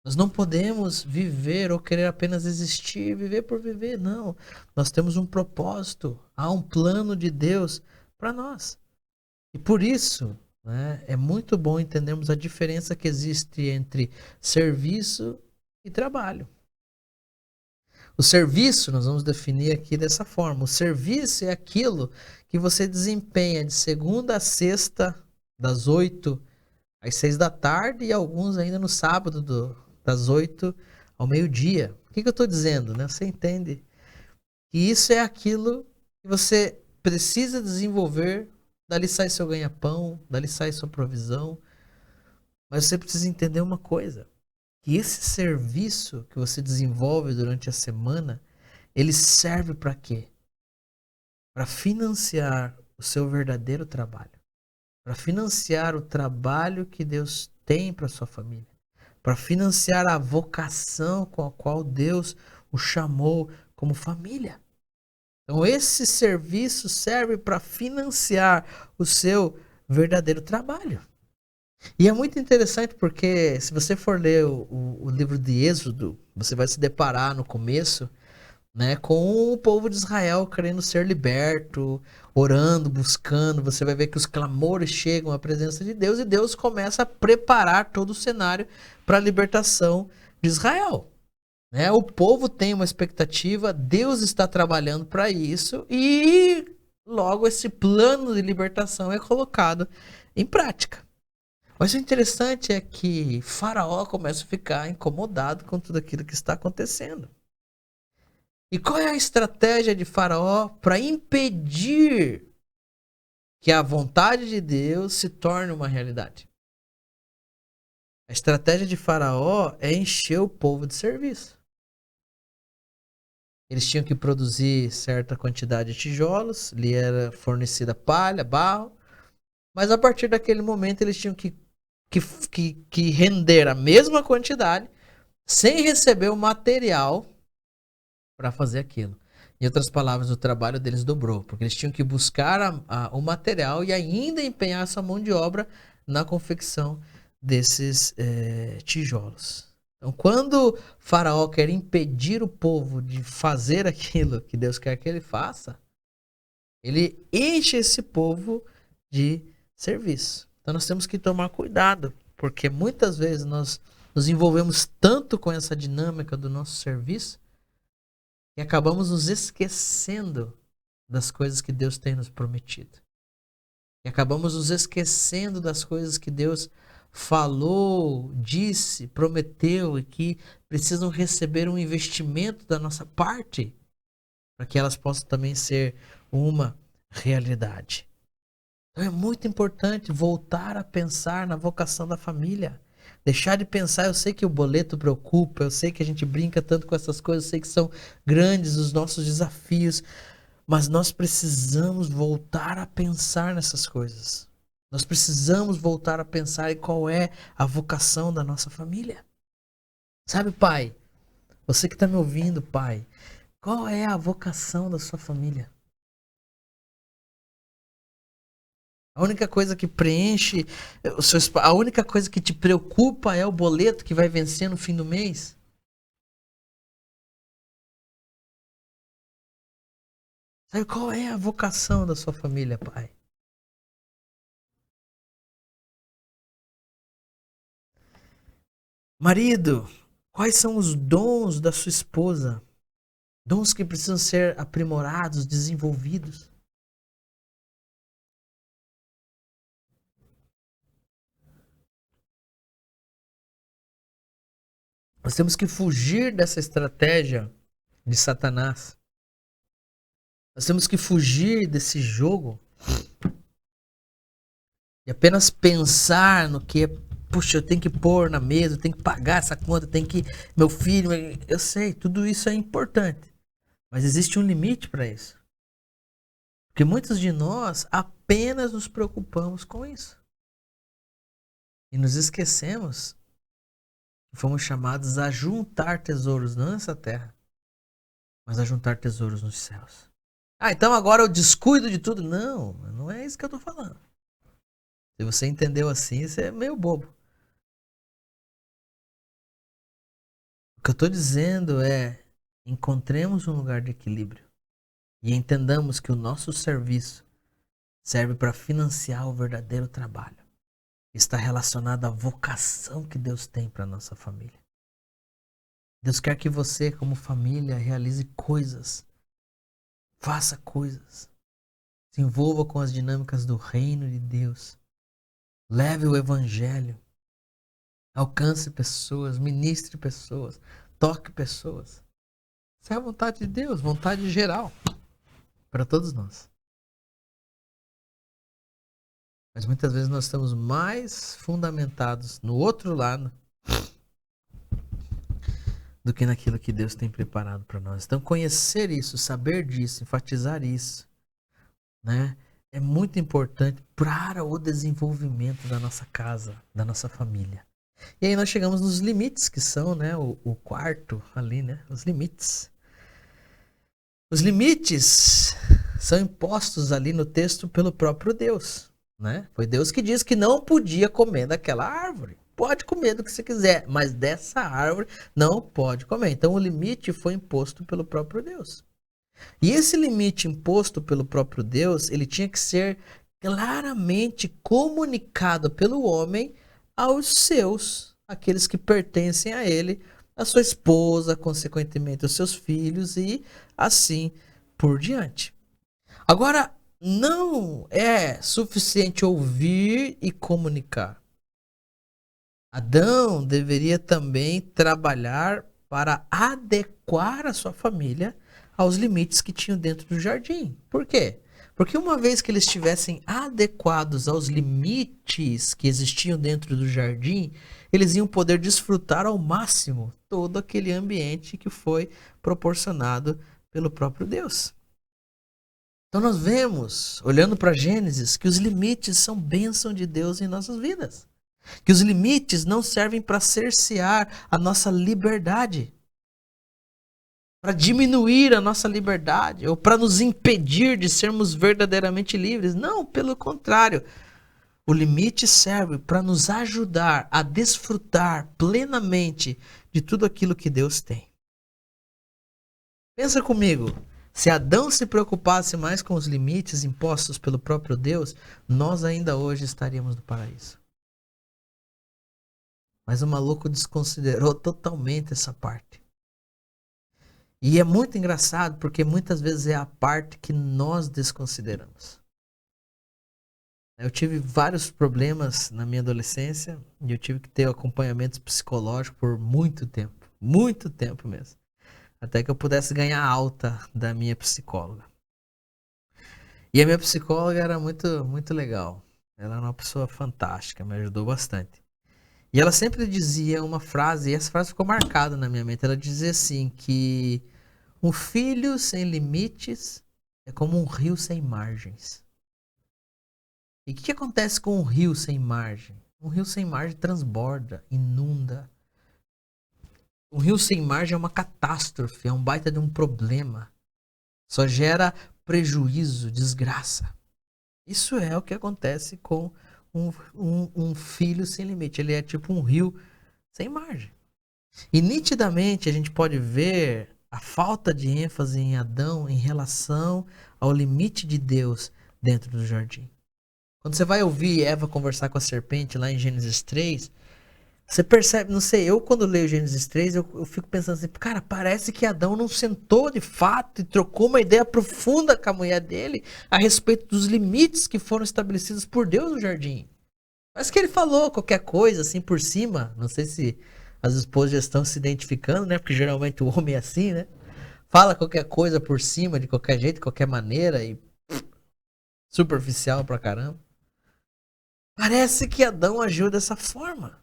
Nós não podemos viver ou querer apenas existir, viver por viver, não. Nós temos um propósito, há um plano de Deus para nós. E por isso, né, é muito bom entendermos a diferença que existe entre serviço e trabalho. O serviço, nós vamos definir aqui dessa forma. O serviço é aquilo que você desempenha de segunda a sexta, das 8 às 6 da tarde e alguns ainda no sábado, das 8 ao meio-dia. O que eu estou dizendo, né? Você entende que isso é aquilo que você precisa desenvolver, dali sai seu ganha-pão, dali sai sua provisão, mas você precisa entender uma coisa, que esse serviço que você desenvolve durante a semana, ele serve para quê? Para financiar o seu verdadeiro trabalho, para financiar o trabalho que Deus tem para sua família, para financiar a vocação com a qual Deus o chamou como família. Então esse serviço serve para financiar o seu verdadeiro trabalho. E é muito interessante porque se você for ler o livro de Êxodo, você vai se deparar no começo, né, com o povo de Israel querendo ser liberto, orando, buscando. Você vai ver que os clamores chegam à presença de Deus e Deus começa a preparar todo o cenário para a libertação de Israel. Né? O povo tem uma expectativa, Deus está trabalhando para isso e logo esse plano de libertação é colocado em prática. Mas o interessante é que Faraó começa a ficar incomodado com tudo aquilo que está acontecendo. E qual é a estratégia de Faraó para impedir que a vontade de Deus se torne uma realidade? A estratégia de Faraó é encher o povo de serviço. Eles tinham que produzir certa quantidade de tijolos, lhe era fornecida palha, barro, mas a partir daquele momento eles tinham que render a mesma quantidade sem receber o material para fazer aquilo. Em outras palavras, o trabalho deles dobrou, porque eles tinham que buscar o material e ainda empenhar essa mão de obra na confecção desses tijolos. Então, quando Faraó quer impedir o povo de fazer aquilo que Deus quer que ele faça, ele enche esse povo de serviço. Então, nós temos que tomar cuidado, porque muitas vezes nós nos envolvemos tanto com essa dinâmica do nosso serviço e acabamos nos esquecendo das coisas que Deus tem nos prometido. E acabamos nos esquecendo das coisas que Deus falou, disse, prometeu e que precisam receber um investimento da nossa parte para que elas possam também ser uma realidade. Então é muito importante voltar a pensar na vocação da família. Deixar de pensar, eu sei que o boleto preocupa, eu sei que a gente brinca tanto com essas coisas, eu sei que são grandes os nossos desafios, mas nós precisamos voltar a pensar nessas coisas. Nós precisamos voltar a pensar em qual é a vocação da nossa família. Sabe, pai? Você que está me ouvindo, pai, qual é a vocação da sua família? A única coisa que preenche a única coisa que te preocupa é o boleto que vai vencer no fim do mês? Sabe qual é a vocação da sua família, pai? Marido, quais são os dons da sua esposa? Dons que precisam ser aprimorados, desenvolvidos. Nós temos que fugir dessa estratégia de Satanás. Nós temos que fugir desse jogo e apenas pensar no que é, puxa, eu tenho que pôr na mesa, eu tenho que pagar essa conta, eu tenho que, meu filho, eu sei, tudo isso é importante. Mas existe um limite para isso. Porque muitos de nós apenas nos preocupamos com isso. E nos esquecemos que fomos chamados a juntar tesouros não nessa terra, mas a juntar tesouros nos céus. Ah, então agora eu descuido de tudo? Não, não é isso que eu estou falando. Se você entendeu assim, você é meio bobo. O que eu estou dizendo é, encontremos um lugar de equilíbrio e entendamos que o nosso serviço serve para financiar o verdadeiro trabalho. Está relacionado à vocação que Deus tem para nossa família. Deus quer que você, como família, realize coisas, faça coisas, se envolva com as dinâmicas do reino de Deus, leve o evangelho, alcance pessoas, ministre pessoas, toque pessoas. Essa é a vontade de Deus, vontade geral para todos nós. Mas muitas vezes nós estamos mais fundamentados no outro lado do que naquilo que Deus tem preparado para nós. Então conhecer isso, saber disso, enfatizar isso, né, é muito importante para o desenvolvimento da nossa casa, da nossa família. E aí nós chegamos nos limites, que são, né, o quarto ali, né, os limites. Os limites são impostos ali no texto pelo próprio Deus, né? Foi Deus que disse que não podia comer daquela árvore. Pode comer do que você quiser, mas dessa árvore não pode comer. Então o limite foi imposto pelo próprio Deus. E esse limite imposto pelo próprio Deus, ele tinha que ser claramente comunicado pelo homem aos seus, aqueles que pertencem a ele, a sua esposa, consequentemente aos seus filhos e assim por diante. Agora, não é suficiente ouvir e comunicar. Adão deveria também trabalhar para adequar a sua família aos limites que tinham dentro do jardim. Por quê? Porque uma vez que eles estivessem adequados aos limites que existiam dentro do jardim, eles iam poder desfrutar ao máximo todo aquele ambiente que foi proporcionado pelo próprio Deus. Então nós vemos, olhando para Gênesis, que os limites são bênção de Deus em nossas vidas. Que os limites não servem para cercear a nossa liberdade, para diminuir a nossa liberdade, ou para nos impedir de sermos verdadeiramente livres. Não, pelo contrário. O limite serve para nos ajudar a desfrutar plenamente de tudo aquilo que Deus tem. Pensa comigo, se Adão se preocupasse mais com os limites impostos pelo próprio Deus, nós ainda hoje estaríamos no paraíso. Mas o maluco desconsiderou totalmente essa parte. E é muito engraçado porque muitas vezes é a parte que nós desconsideramos. Eu tive vários problemas na minha adolescência e eu tive que ter acompanhamento psicológico por muito tempo mesmo. Até que eu pudesse ganhar alta da minha psicóloga. E a minha psicóloga era muito legal. Ela era uma pessoa fantástica, me ajudou bastante. E ela sempre dizia uma frase, e essa frase ficou marcada na minha mente. Ela dizia assim, que um filho sem limites é como um rio sem margens. E o que acontece com um rio sem margem? Um rio sem margem transborda, inunda. Um rio sem margem é uma catástrofe, é um baita de um problema. Só gera prejuízo, desgraça. Isso é o que acontece com um filho sem limite. Ele é tipo um rio sem margem. E nitidamente a gente pode ver a falta de ênfase em Adão em relação ao limite de Deus dentro do jardim. Quando você vai ouvir Eva conversar com a serpente lá em Gênesis 3, você percebe, não sei, eu quando leio Gênesis 3, eu fico pensando assim, cara, parece que Adão não sentou de fato e trocou uma ideia profunda com a mulher dele a respeito dos limites que foram estabelecidos por Deus no jardim. Parece que ele falou qualquer coisa assim por cima, não sei se as esposas já estão se identificando, né? Porque geralmente o homem é assim, né? Fala qualquer coisa por cima, de qualquer jeito, de qualquer maneira e superficial pra caramba. Parece que Adão agiu dessa forma.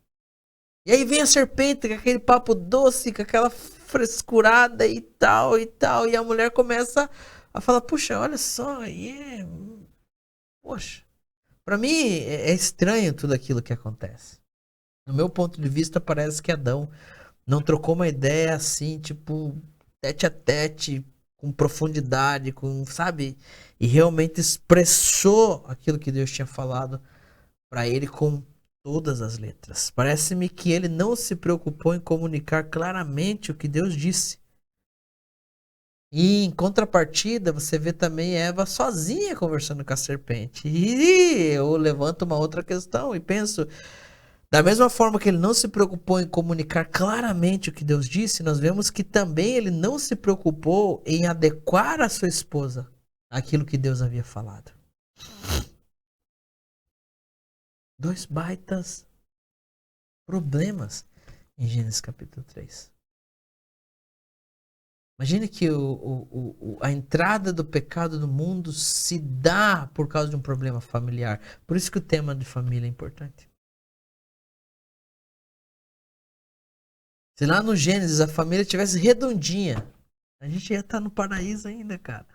E aí vem a serpente com aquele papo doce, com aquela frescurada e tal e tal. E a mulher começa a falar, puxa, olha só, poxa. Pra mim é estranho tudo aquilo que acontece. No meu ponto de vista, parece que Adão não trocou uma ideia assim, tipo, tete a tete, com profundidade, com, sabe? E realmente expressou aquilo que Deus tinha falado para ele com todas as letras. Parece-me que ele não se preocupou em comunicar claramente o que Deus disse. E em contrapartida, você vê também Eva sozinha conversando com a serpente. E eu levanto uma outra questão e penso, da mesma forma que ele não se preocupou em comunicar claramente o que Deus disse, nós vemos que também ele não se preocupou em adequar a sua esposa àquilo que Deus havia falado. Dois baitas problemas em Gênesis capítulo 3. Imagine que a entrada do pecado no mundo se dá por causa de um problema familiar. Por isso que o tema de família é importante. Se lá no Gênesis a família tivesse redondinha, a gente ia estar no paraíso ainda, cara.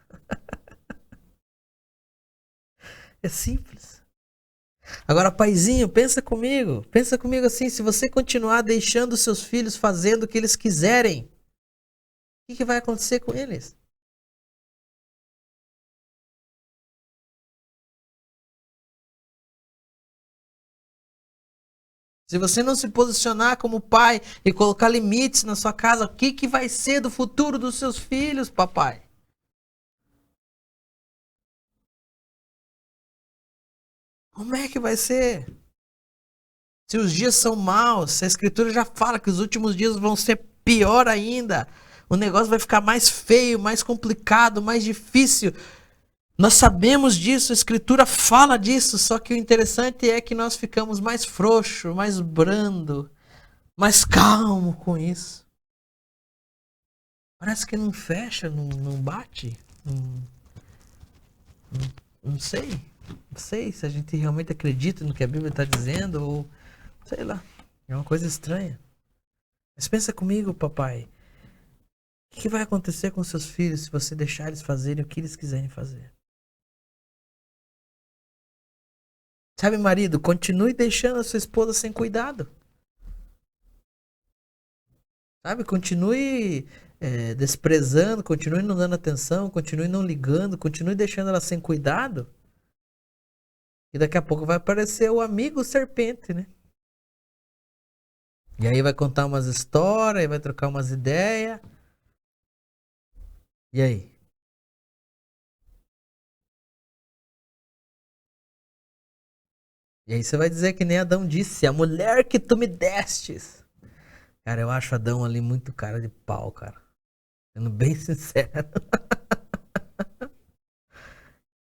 É simples. Agora, paizinho, pensa comigo assim, se você continuar deixando seus filhos fazendo o que eles quiserem, o que vai acontecer com eles? Se você não se posicionar como pai e colocar limites na sua casa, o que vai ser do futuro dos seus filhos, papai? Como é que vai ser? Se os dias são maus, se a escritura já fala que os últimos dias vão ser pior ainda, o negócio vai ficar mais feio, mais complicado, mais difícil. Nós sabemos disso, a escritura fala disso, só que o interessante é que nós ficamos mais frouxo, mais brando, mais calmo com isso. Parece que não fecha, não bate. Não sei. Não sei se a gente realmente acredita no que a Bíblia está dizendo ou sei lá. É uma coisa estranha. Mas pensa comigo, papai. O que vai acontecer com seus filhos se você deixar eles fazerem o que eles quiserem fazer? Sabe, marido, continue deixando a sua esposa sem cuidado. Sabe, continue desprezando, continue não dando atenção, continue não ligando, continue deixando ela sem cuidado. E daqui a pouco vai aparecer o amigo serpente, né? E aí vai contar umas histórias, vai trocar umas ideias. E aí? E aí você vai dizer que nem Adão disse, a mulher que tu me destes. Cara, eu acho Adão ali muito cara de pau, cara. Sendo bem sincero.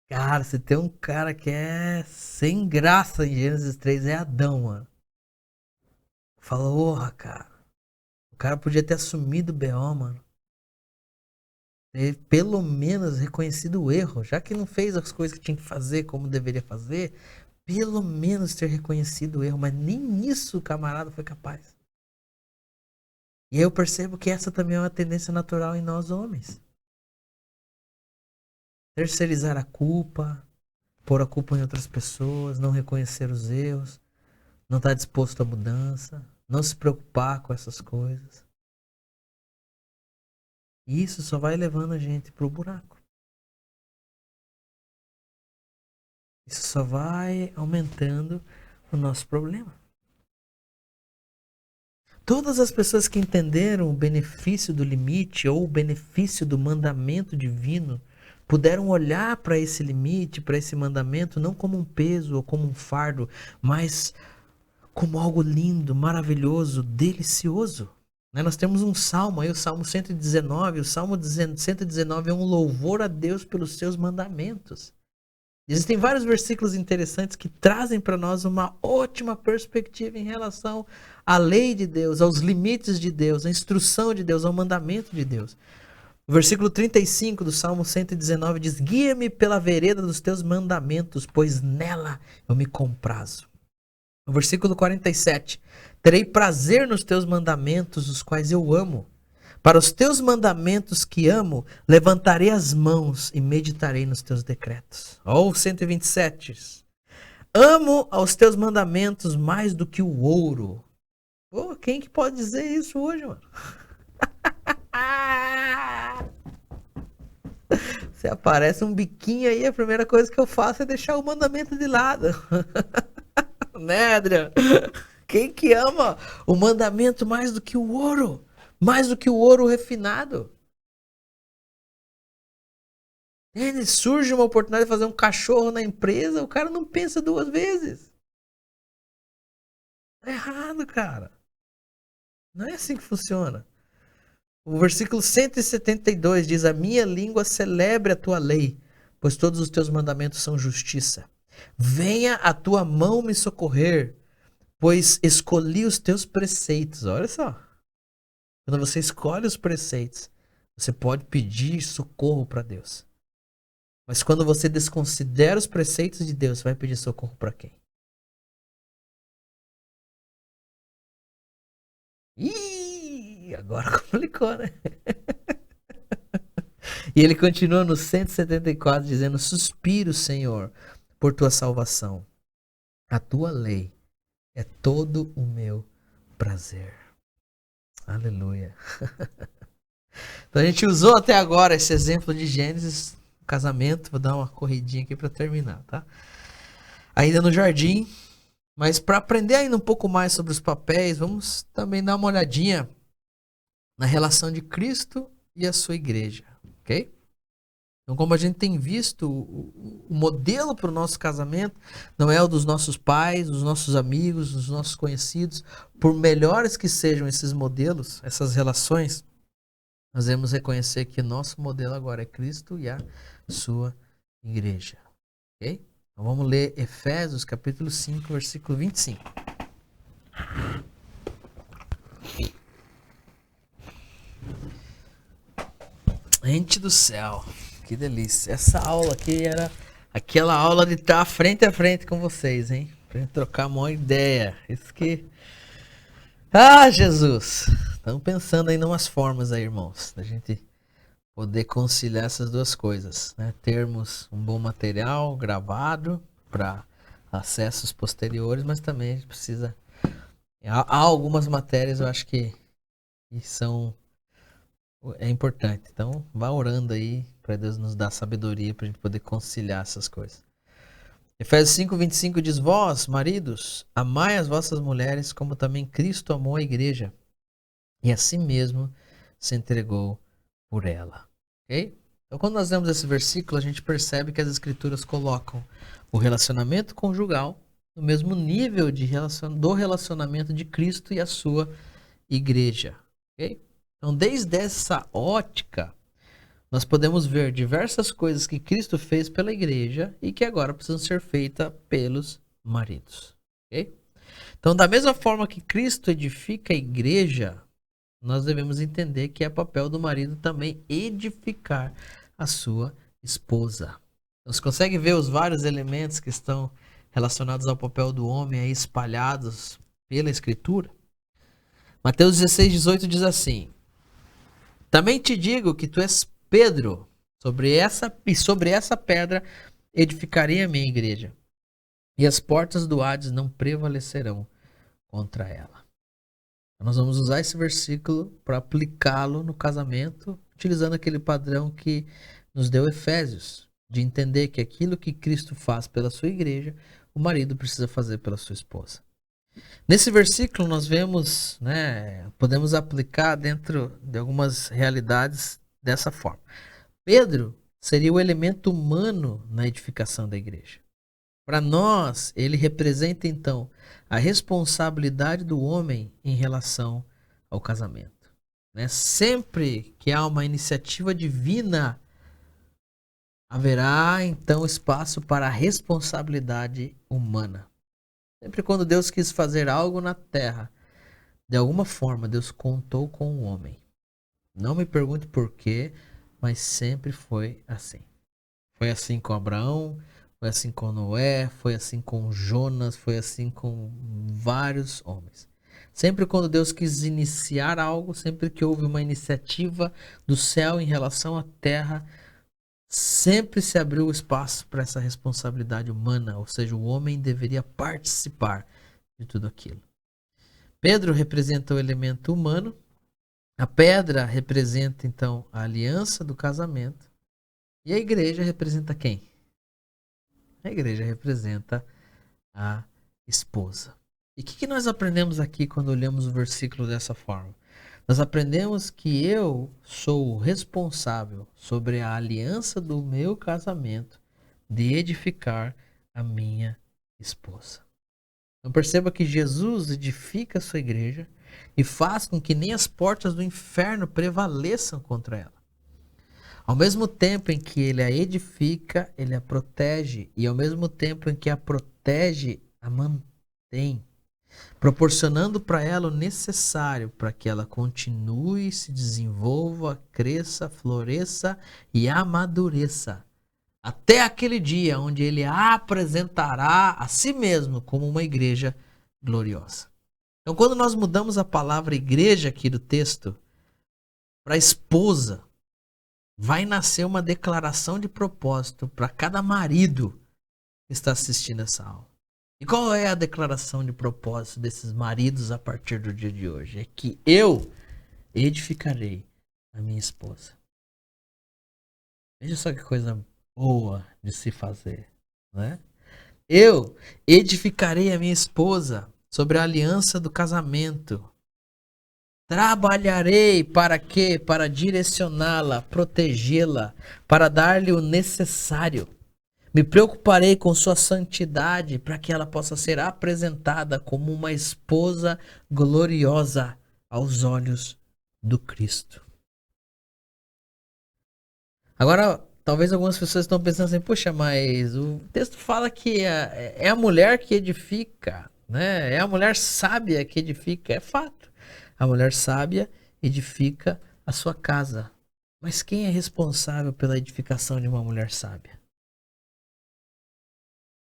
Cara, se tem um cara que é sem graça em Gênesis 3 é Adão, mano. Fala, porra, cara. O cara podia ter assumido o BO, mano. Ter pelo menos reconhecido o erro. Já que não fez as coisas que tinha que fazer como deveria fazer, pelo menos ter reconhecido o erro. Mas nem isso o camarada foi capaz. E aí eu percebo que essa também é uma tendência natural em nós homens. Terceirizar a culpa, pôr a culpa em outras pessoas, não reconhecer os erros, não estar disposto à mudança, não se preocupar com essas coisas. E isso só vai levando a gente pro buraco. Isso só vai aumentando o nosso problema. Todas as pessoas que entenderam o benefício do limite ou o benefício do mandamento divino puderam olhar para esse limite, para esse mandamento, não como um peso ou como um fardo, mas como algo lindo, maravilhoso, delicioso. Nós temos um salmo aí, o Salmo 119. O Salmo 119 é um louvor a Deus pelos seus mandamentos. Existem vários versículos interessantes que trazem para nós uma ótima perspectiva em relação à lei de Deus, aos limites de Deus, à instrução de Deus, ao mandamento de Deus. O versículo 35 do Salmo 119 diz: guia-me pela vereda dos teus mandamentos, pois nela eu me comprazo. No versículo 47, terei prazer nos teus mandamentos, os quais eu amo. Para os teus mandamentos que amo, levantarei as mãos e meditarei nos teus decretos. Ó, o 127. Amo aos teus mandamentos mais do que o ouro. Pô, quem que pode dizer isso hoje, mano? Se aparece um biquinho aí, a primeira coisa que eu faço é deixar o mandamento de lado. Né, Adriano? Quem que ama o mandamento mais do que o ouro? Mais do que o ouro refinado? Ele surge uma oportunidade de fazer um cachorro na empresa, o cara não pensa duas vezes. Tá errado, cara. Não é assim que funciona. O versículo 172 diz: a minha língua celebre a tua lei, pois todos os teus mandamentos são justiça. Venha a tua mão me socorrer, pois escolhi os teus preceitos. Olha só. Quando você escolhe os preceitos, você pode pedir socorro para Deus. Mas quando você desconsidera os preceitos de Deus, você vai pedir socorro para quem? Ih, agora complicou, né? E ele continua no 174 dizendo: Suspiro, Senhor, por tua salvação. A tua lei é todo o meu prazer. Aleluia. Então a gente usou até agora esse exemplo de Gênesis, casamento. Vou dar uma corridinha aqui para terminar, tá? Ainda no jardim, mas para aprender ainda um pouco mais sobre os papéis, vamos também dar uma olhadinha na relação de Cristo e a sua igreja, ok? Então, como a gente tem visto, o modelo para o nosso casamento não é o dos nossos pais, dos nossos amigos, dos nossos conhecidos. Por melhores que sejam esses modelos, essas relações, nós devemos reconhecer que nosso modelo agora é Cristo e a sua igreja. Ok? Então vamos ler Efésios capítulo 5, versículo 25. Gente do céu, que delícia. Essa aula aqui era aquela aula de estar frente a frente com vocês, hein? Pra gente trocar uma ideia. Isso que... Ah, Jesus! Estamos pensando aí em umas formas aí, irmãos, da gente poder conciliar essas duas coisas, né? Termos um bom material gravado para acessos posteriores, mas também a gente precisa... Há algumas matérias eu acho que são... É importante. Então, vá orando aí para Deus nos dar sabedoria para a gente poder conciliar essas coisas. Efésios 5:25 diz: Vós, maridos, amai as vossas mulheres como também Cristo amou a igreja e a si mesmo se entregou por ela. Ok? Então, quando nós lemos esse versículo, a gente percebe que as escrituras colocam o relacionamento conjugal no mesmo nível do relacionamento de Cristo e a sua igreja. Ok? Então, desde essa ótica, nós podemos ver diversas coisas que Cristo fez pela igreja e que agora precisam ser feitas pelos maridos. Okay? Então, da mesma forma que Cristo edifica a igreja, nós devemos entender que é papel do marido também edificar a sua esposa. Então, você consegue ver os vários elementos que estão relacionados ao papel do homem aí espalhados pela Escritura? Mateus 16:18 diz assim: Também te digo que tu és Pedro, sobre essa pedra edificarei a minha igreja, e as portas do Hades não prevalecerão contra ela. Então, nós vamos usar esse versículo para aplicá-lo no casamento, utilizando aquele padrão que nos deu Efésios, de entender que aquilo que Cristo faz pela sua igreja, o marido precisa fazer pela sua esposa. Nesse versículo nós vemos, podemos aplicar dentro de algumas realidades dessa forma. Pedro seria o elemento humano na edificação da igreja. Para nós, ele representa então a responsabilidade do homem em relação ao casamento. Sempre que há uma iniciativa divina, haverá então espaço para a responsabilidade humana. Sempre quando Deus quis fazer algo na terra, de alguma forma Deus contou com o homem. Não me pergunte por quê, mas sempre foi assim. Foi assim com Abraão, foi assim com Noé, foi assim com Jonas, foi assim com vários homens. Sempre quando Deus quis iniciar algo, sempre que houve uma iniciativa do céu em relação à terra, sempre se abriu o espaço para essa responsabilidade humana, ou seja, o homem deveria participar de tudo aquilo. Pedro representa o elemento humano, a pedra representa então a aliança do casamento, e a igreja representa quem? A igreja representa a esposa. E o que nós aprendemos aqui quando olhamos o versículo dessa forma? Nós aprendemos que eu sou o responsável sobre a aliança do meu casamento de edificar a minha esposa. Então perceba que Jesus edifica a sua igreja e faz com que nem as portas do inferno prevaleçam contra ela. Ao mesmo tempo em que ele a edifica, ele a protege. E ao mesmo tempo em que a protege, a mantém, proporcionando para ela o necessário para que ela continue, se desenvolva, cresça, floresça e amadureça. Até aquele dia onde ele a apresentará a si mesmo como uma igreja gloriosa. Então, quando nós mudamos a palavra igreja aqui do texto para esposa, vai nascer uma declaração de propósito para cada marido que está assistindo essa aula. E qual é a declaração de propósito desses maridos a partir do dia de hoje? É que eu edificarei a minha esposa. Veja só que coisa boa de se fazer, né? Eu edificarei a minha esposa sobre a aliança do casamento. Trabalharei para quê? Para direcioná-la, protegê-la, para dar-lhe o necessário. Me preocuparei com sua santidade para que ela possa ser apresentada como uma esposa gloriosa aos olhos do Cristo. Agora, talvez algumas pessoas estão pensando assim, puxa, mas o texto fala que é a mulher que edifica, né? É a mulher sábia que edifica, é fato. A mulher sábia edifica a sua casa. Mas quem é responsável pela edificação de uma mulher sábia?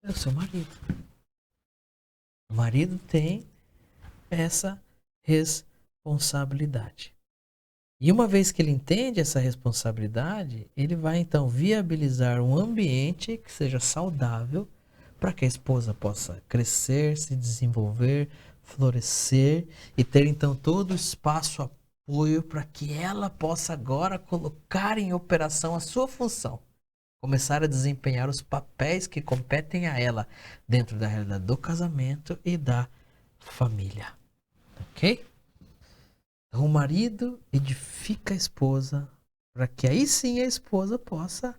É o seu marido. O marido tem essa responsabilidade. E uma vez que ele entende essa responsabilidade, ele vai então viabilizar um ambiente que seja saudável para que a esposa possa crescer, se desenvolver, florescer e ter então todo o espaço, apoio para que ela possa agora colocar em operação a sua função, começar a desempenhar os papéis que competem a ela dentro da realidade do casamento e da família. Ok? Então, o marido edifica a esposa para que aí sim a esposa possa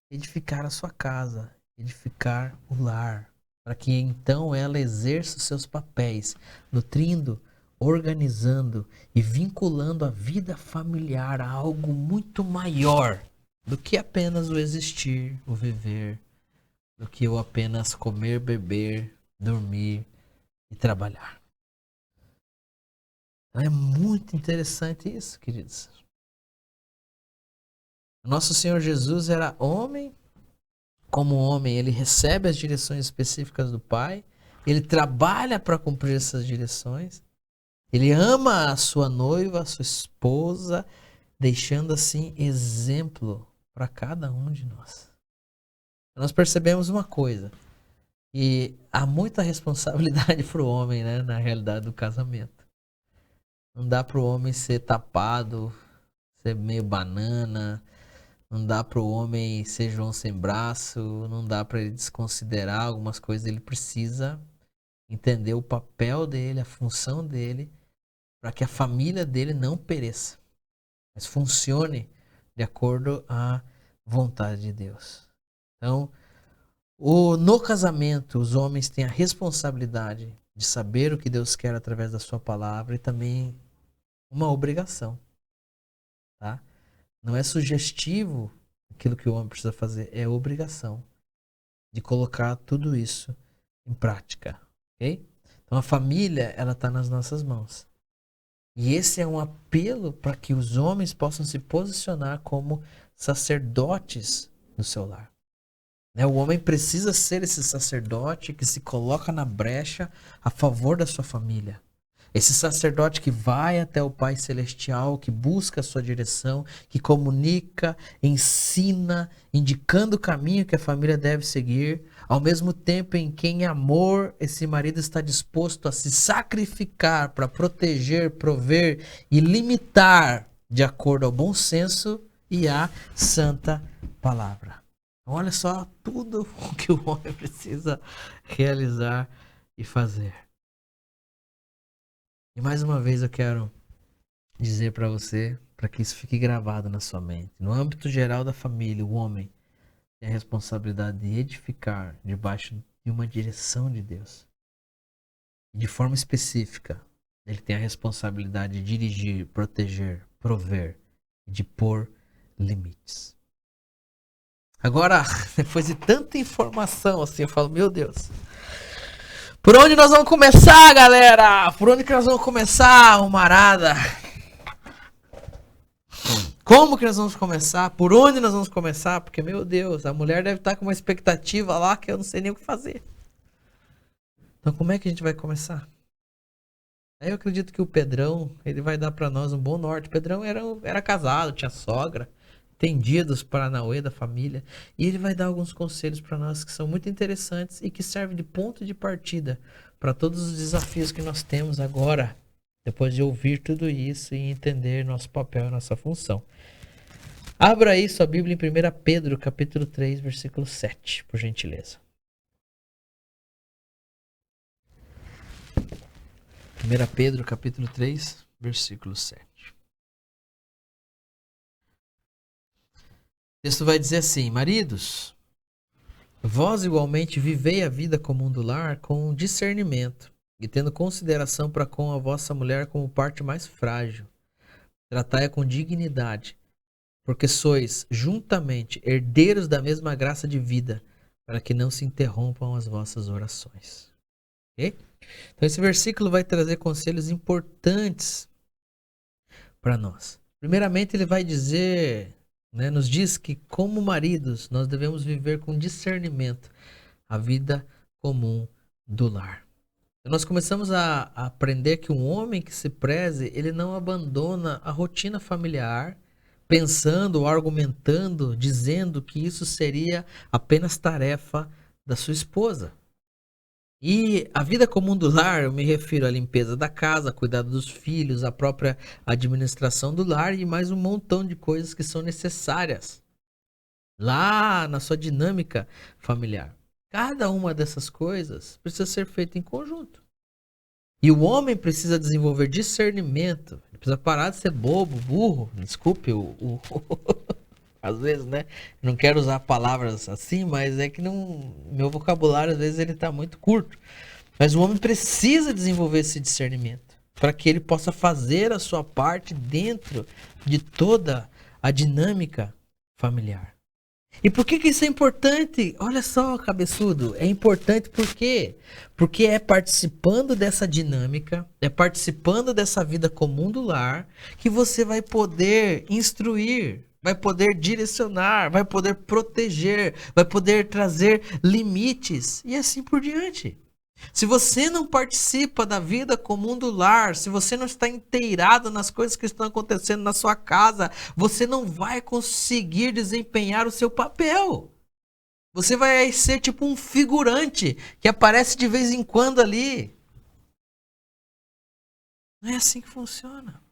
edificar a sua casa, edificar o lar, para que então ela exerça os seus papéis, nutrindo, organizando e vinculando a vida familiar a algo muito maior do que apenas o existir, o viver, do que o apenas comer, beber, dormir e trabalhar. É muito interessante isso, queridos. Nosso Senhor Jesus era homem, como homem, ele recebe as direções específicas do Pai, ele trabalha para cumprir essas direções, ele ama a sua noiva, a sua esposa, deixando assim exemplo para cada um de nós. Nós percebemos uma coisa, que há muita responsabilidade para o homem, né, na realidade do casamento. Não dá para o homem ser tapado, ser meio banana. Não dá para o homem ser João sem braço, não dá para ele desconsiderar algumas coisas. Ele precisa entender o papel dele, a função dele, para que a família dele não pereça, mas funcione de acordo à vontade de Deus. Então, no casamento, os homens têm a responsabilidade de saber o que Deus quer através da sua palavra e também uma obrigação, tá? Não é sugestivo aquilo que o homem precisa fazer, é obrigação de colocar tudo isso em prática, ok? Então a família, ela está nas nossas mãos. E esse é um apelo para que os homens possam se posicionar como sacerdotes no seu lar. Né? O homem precisa ser esse sacerdote que se coloca na brecha a favor da sua família. Esse sacerdote que vai até o Pai Celestial, que busca a sua direção, que comunica, ensina, indicando o caminho que a família deve seguir, ao mesmo tempo em que em amor esse marido está disposto a se sacrificar para proteger, prover e limitar de acordo ao bom senso e à santa palavra. Então, olha só tudo o que o homem precisa realizar e fazer. E mais uma vez eu quero dizer para você, para que isso fique gravado na sua mente. No âmbito geral da família, o homem tem a responsabilidade de edificar debaixo de uma direção de Deus. E de forma específica, ele tem a responsabilidade de dirigir, proteger, prover e de pôr limites. Agora, depois de tanta informação assim, eu falo, meu Deus. Por onde nós vamos começar, galera? Por onde que nós vamos começar, Humarada? Como que nós vamos começar? Por onde nós vamos começar? Porque, meu Deus, a mulher deve estar com uma expectativa lá que eu não sei nem o que fazer. Então, como é que a gente vai começar? Aí eu acredito que o Pedrão, ele vai dar pra nós um bom norte. O Pedrão era casado, tinha sogra, entendia dos paranauê da família. E ele vai dar alguns conselhos pra nós que são muito interessantes e que servem de ponto de partida para todos os desafios que nós temos agora, depois de ouvir tudo isso e entender nosso papel e nossa função. Abra aí sua Bíblia em 1 Pedro, capítulo 3, versículo 7, por gentileza. 1 Pedro, capítulo 3, versículo 7. O texto vai dizer assim: maridos, vós igualmente vivei a vida comum do lar com discernimento e tendo consideração para com a vossa mulher como parte mais frágil. Tratai-a com dignidade, porque sois juntamente herdeiros da mesma graça de vida, para que não se interrompam as vossas orações. Ok? Então esse versículo vai trazer conselhos importantes para nós. Primeiramente ele vai dizer, nos diz que como maridos nós devemos viver com discernimento a vida comum do lar. Então, nós começamos a aprender que um homem que se preze, ele não abandona a rotina familiar, pensando ou argumentando, dizendo que isso seria apenas tarefa da sua esposa. E a vida comum do lar, eu me refiro à limpeza da casa, cuidado dos filhos, a própria administração do lar e mais um montão de coisas que são necessárias lá na sua dinâmica familiar. Cada uma dessas coisas precisa ser feita em conjunto. E o homem precisa desenvolver discernimento, ele precisa parar de ser bobo, burro, desculpe às vezes, não quero usar palavras assim, mas é que meu vocabulário às vezes ele está muito curto. Mas o homem precisa desenvolver esse discernimento para que ele possa fazer a sua parte dentro de toda a dinâmica familiar. E por que isso é importante? Olha só, cabeçudo, é importante por quê? Porque é participando dessa dinâmica, é participando dessa vida comum do lar, que você vai poder instruir, vai poder direcionar, vai poder proteger, vai poder trazer limites e assim por diante. Se você não participa da vida comum do lar, se você não está inteirado nas coisas que estão acontecendo na sua casa, você não vai conseguir desempenhar o seu papel. Você vai ser tipo um figurante que aparece de vez em quando ali. Não é assim que funciona.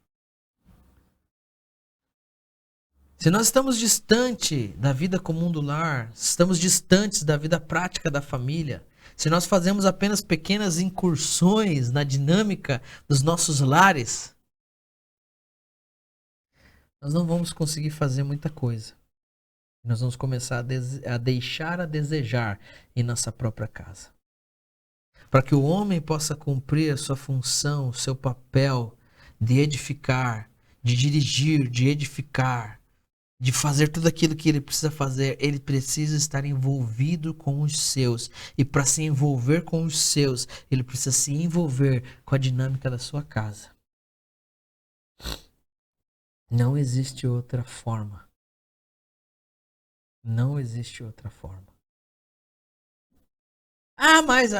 Se nós estamos distante da vida comum do lar, estamos distantes da vida prática da família, se nós fazemos apenas pequenas incursões na dinâmica dos nossos lares, nós não vamos conseguir fazer muita coisa. Nós vamos começar a deixar a desejar em nossa própria casa. Para que o homem possa cumprir a sua função, o seu papel de edificar, de dirigir, de edificar, de fazer tudo aquilo que ele precisa fazer, ele precisa estar envolvido com os seus. E para se envolver com os seus, ele precisa se envolver com a dinâmica da sua casa. Não existe outra forma. Não existe outra forma. Ah, mais.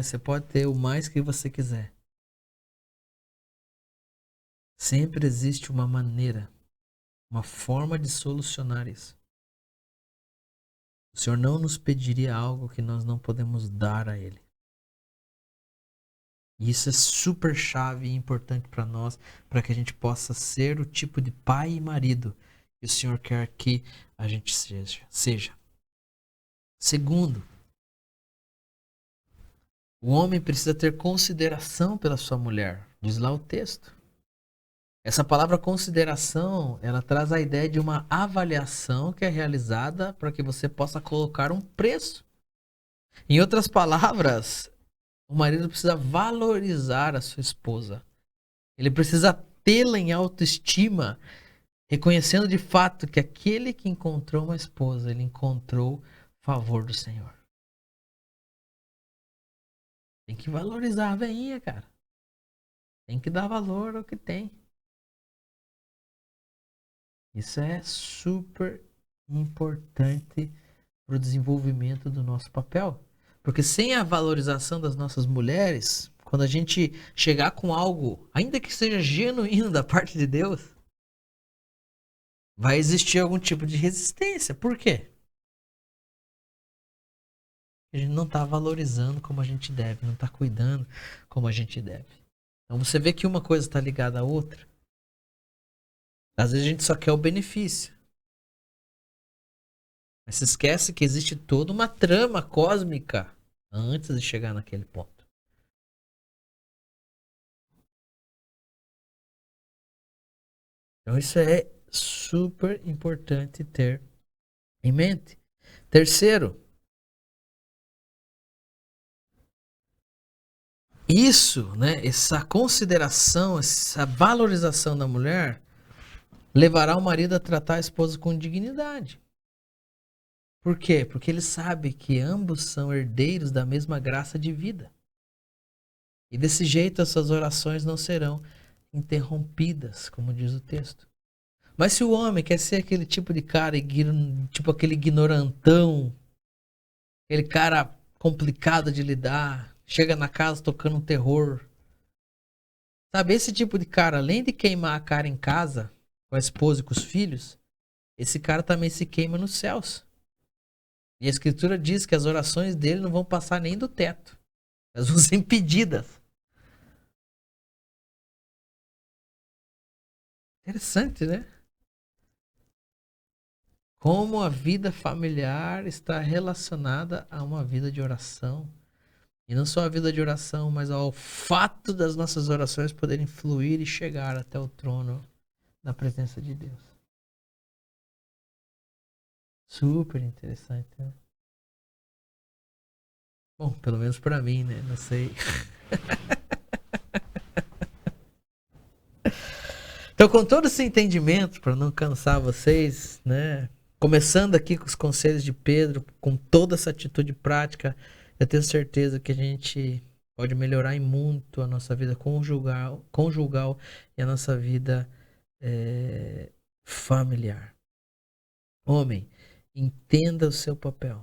Você pode ter o mais que você quiser. Sempre existe uma maneira, uma forma de solucionar isso. O Senhor não nos pediria algo que nós não podemos dar a Ele. E isso é super chave e importante para nós, para que a gente possa ser o tipo de pai e marido que o Senhor quer que a gente seja. Segundo, o homem precisa ter consideração pela sua mulher. Diz lá o texto. Essa palavra consideração, ela traz a ideia de uma avaliação que é realizada para que você possa colocar um preço. Em outras palavras, o marido precisa valorizar a sua esposa. Ele precisa tê-la em autoestima reconhecendo de fato que aquele que encontrou uma esposa, ele encontrou favor do Senhor. Tem que valorizar a veinha, cara. Tem que dar valor ao que tem. Isso é super importante para o desenvolvimento do nosso papel. Porque sem a valorização das nossas mulheres, quando a gente chegar com algo, ainda que seja genuíno da parte de Deus, vai existir algum tipo de resistência. Por quê? A gente não está valorizando como a gente deve, não está cuidando como a gente deve. Então você vê que uma coisa está ligada à outra. Às vezes a gente só quer o benefício. Mas se esquece que existe toda uma trama cósmica antes de chegar naquele ponto. Então isso é super importante ter em mente. Terceiro, isso, né, essa consideração, essa valorização da mulher levará o marido a tratar a esposa com dignidade. Por quê? Porque ele sabe que ambos são herdeiros da mesma graça de vida. E desse jeito as suas orações não serão interrompidas, como diz o texto. Mas se o homem quer ser aquele tipo de cara, tipo aquele ignorantão, aquele cara complicado de lidar, chega na casa tocando um terror. Sabe, esse tipo de cara, além de queimar a cara em casa, com a esposa e com os filhos, esse cara também se queima nos céus. E a escritura diz que as orações dele não vão passar nem do teto. Elas vão ser impedidas. Interessante, né? Como a vida familiar está relacionada a uma vida de oração. E não só a vida de oração, mas ao fato das nossas orações poderem fluir e chegar até o trono da presença de Deus. Super interessante, né? Bom, pelo menos para mim, né? Não sei. Então, com todo esse entendimento, para não cansar vocês, né? Começando aqui com os conselhos de Pedro, com toda essa atitude prática, eu tenho certeza que a gente pode melhorar em muito a nossa vida conjugal e a nossa vida familiar. Homem, entenda o seu papel.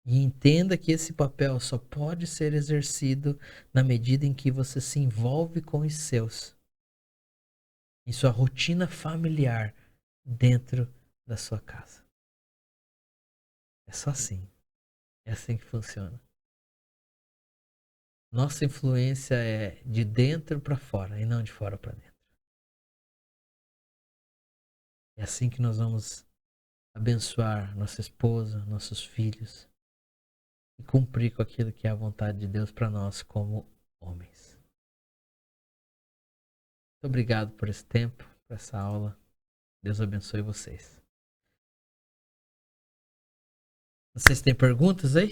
E entenda que esse papel só pode ser exercido na medida em que você se envolve com os seus, em sua rotina familiar, dentro da sua casa. É só assim. É assim que funciona. Nossa influência é de dentro para fora e não de fora para dentro. É assim que nós vamos abençoar nossa esposa, nossos filhos e cumprir com aquilo que é a vontade de Deus para nós como homens. Muito obrigado por esse tempo, por essa aula. Deus abençoe vocês. Vocês têm perguntas aí?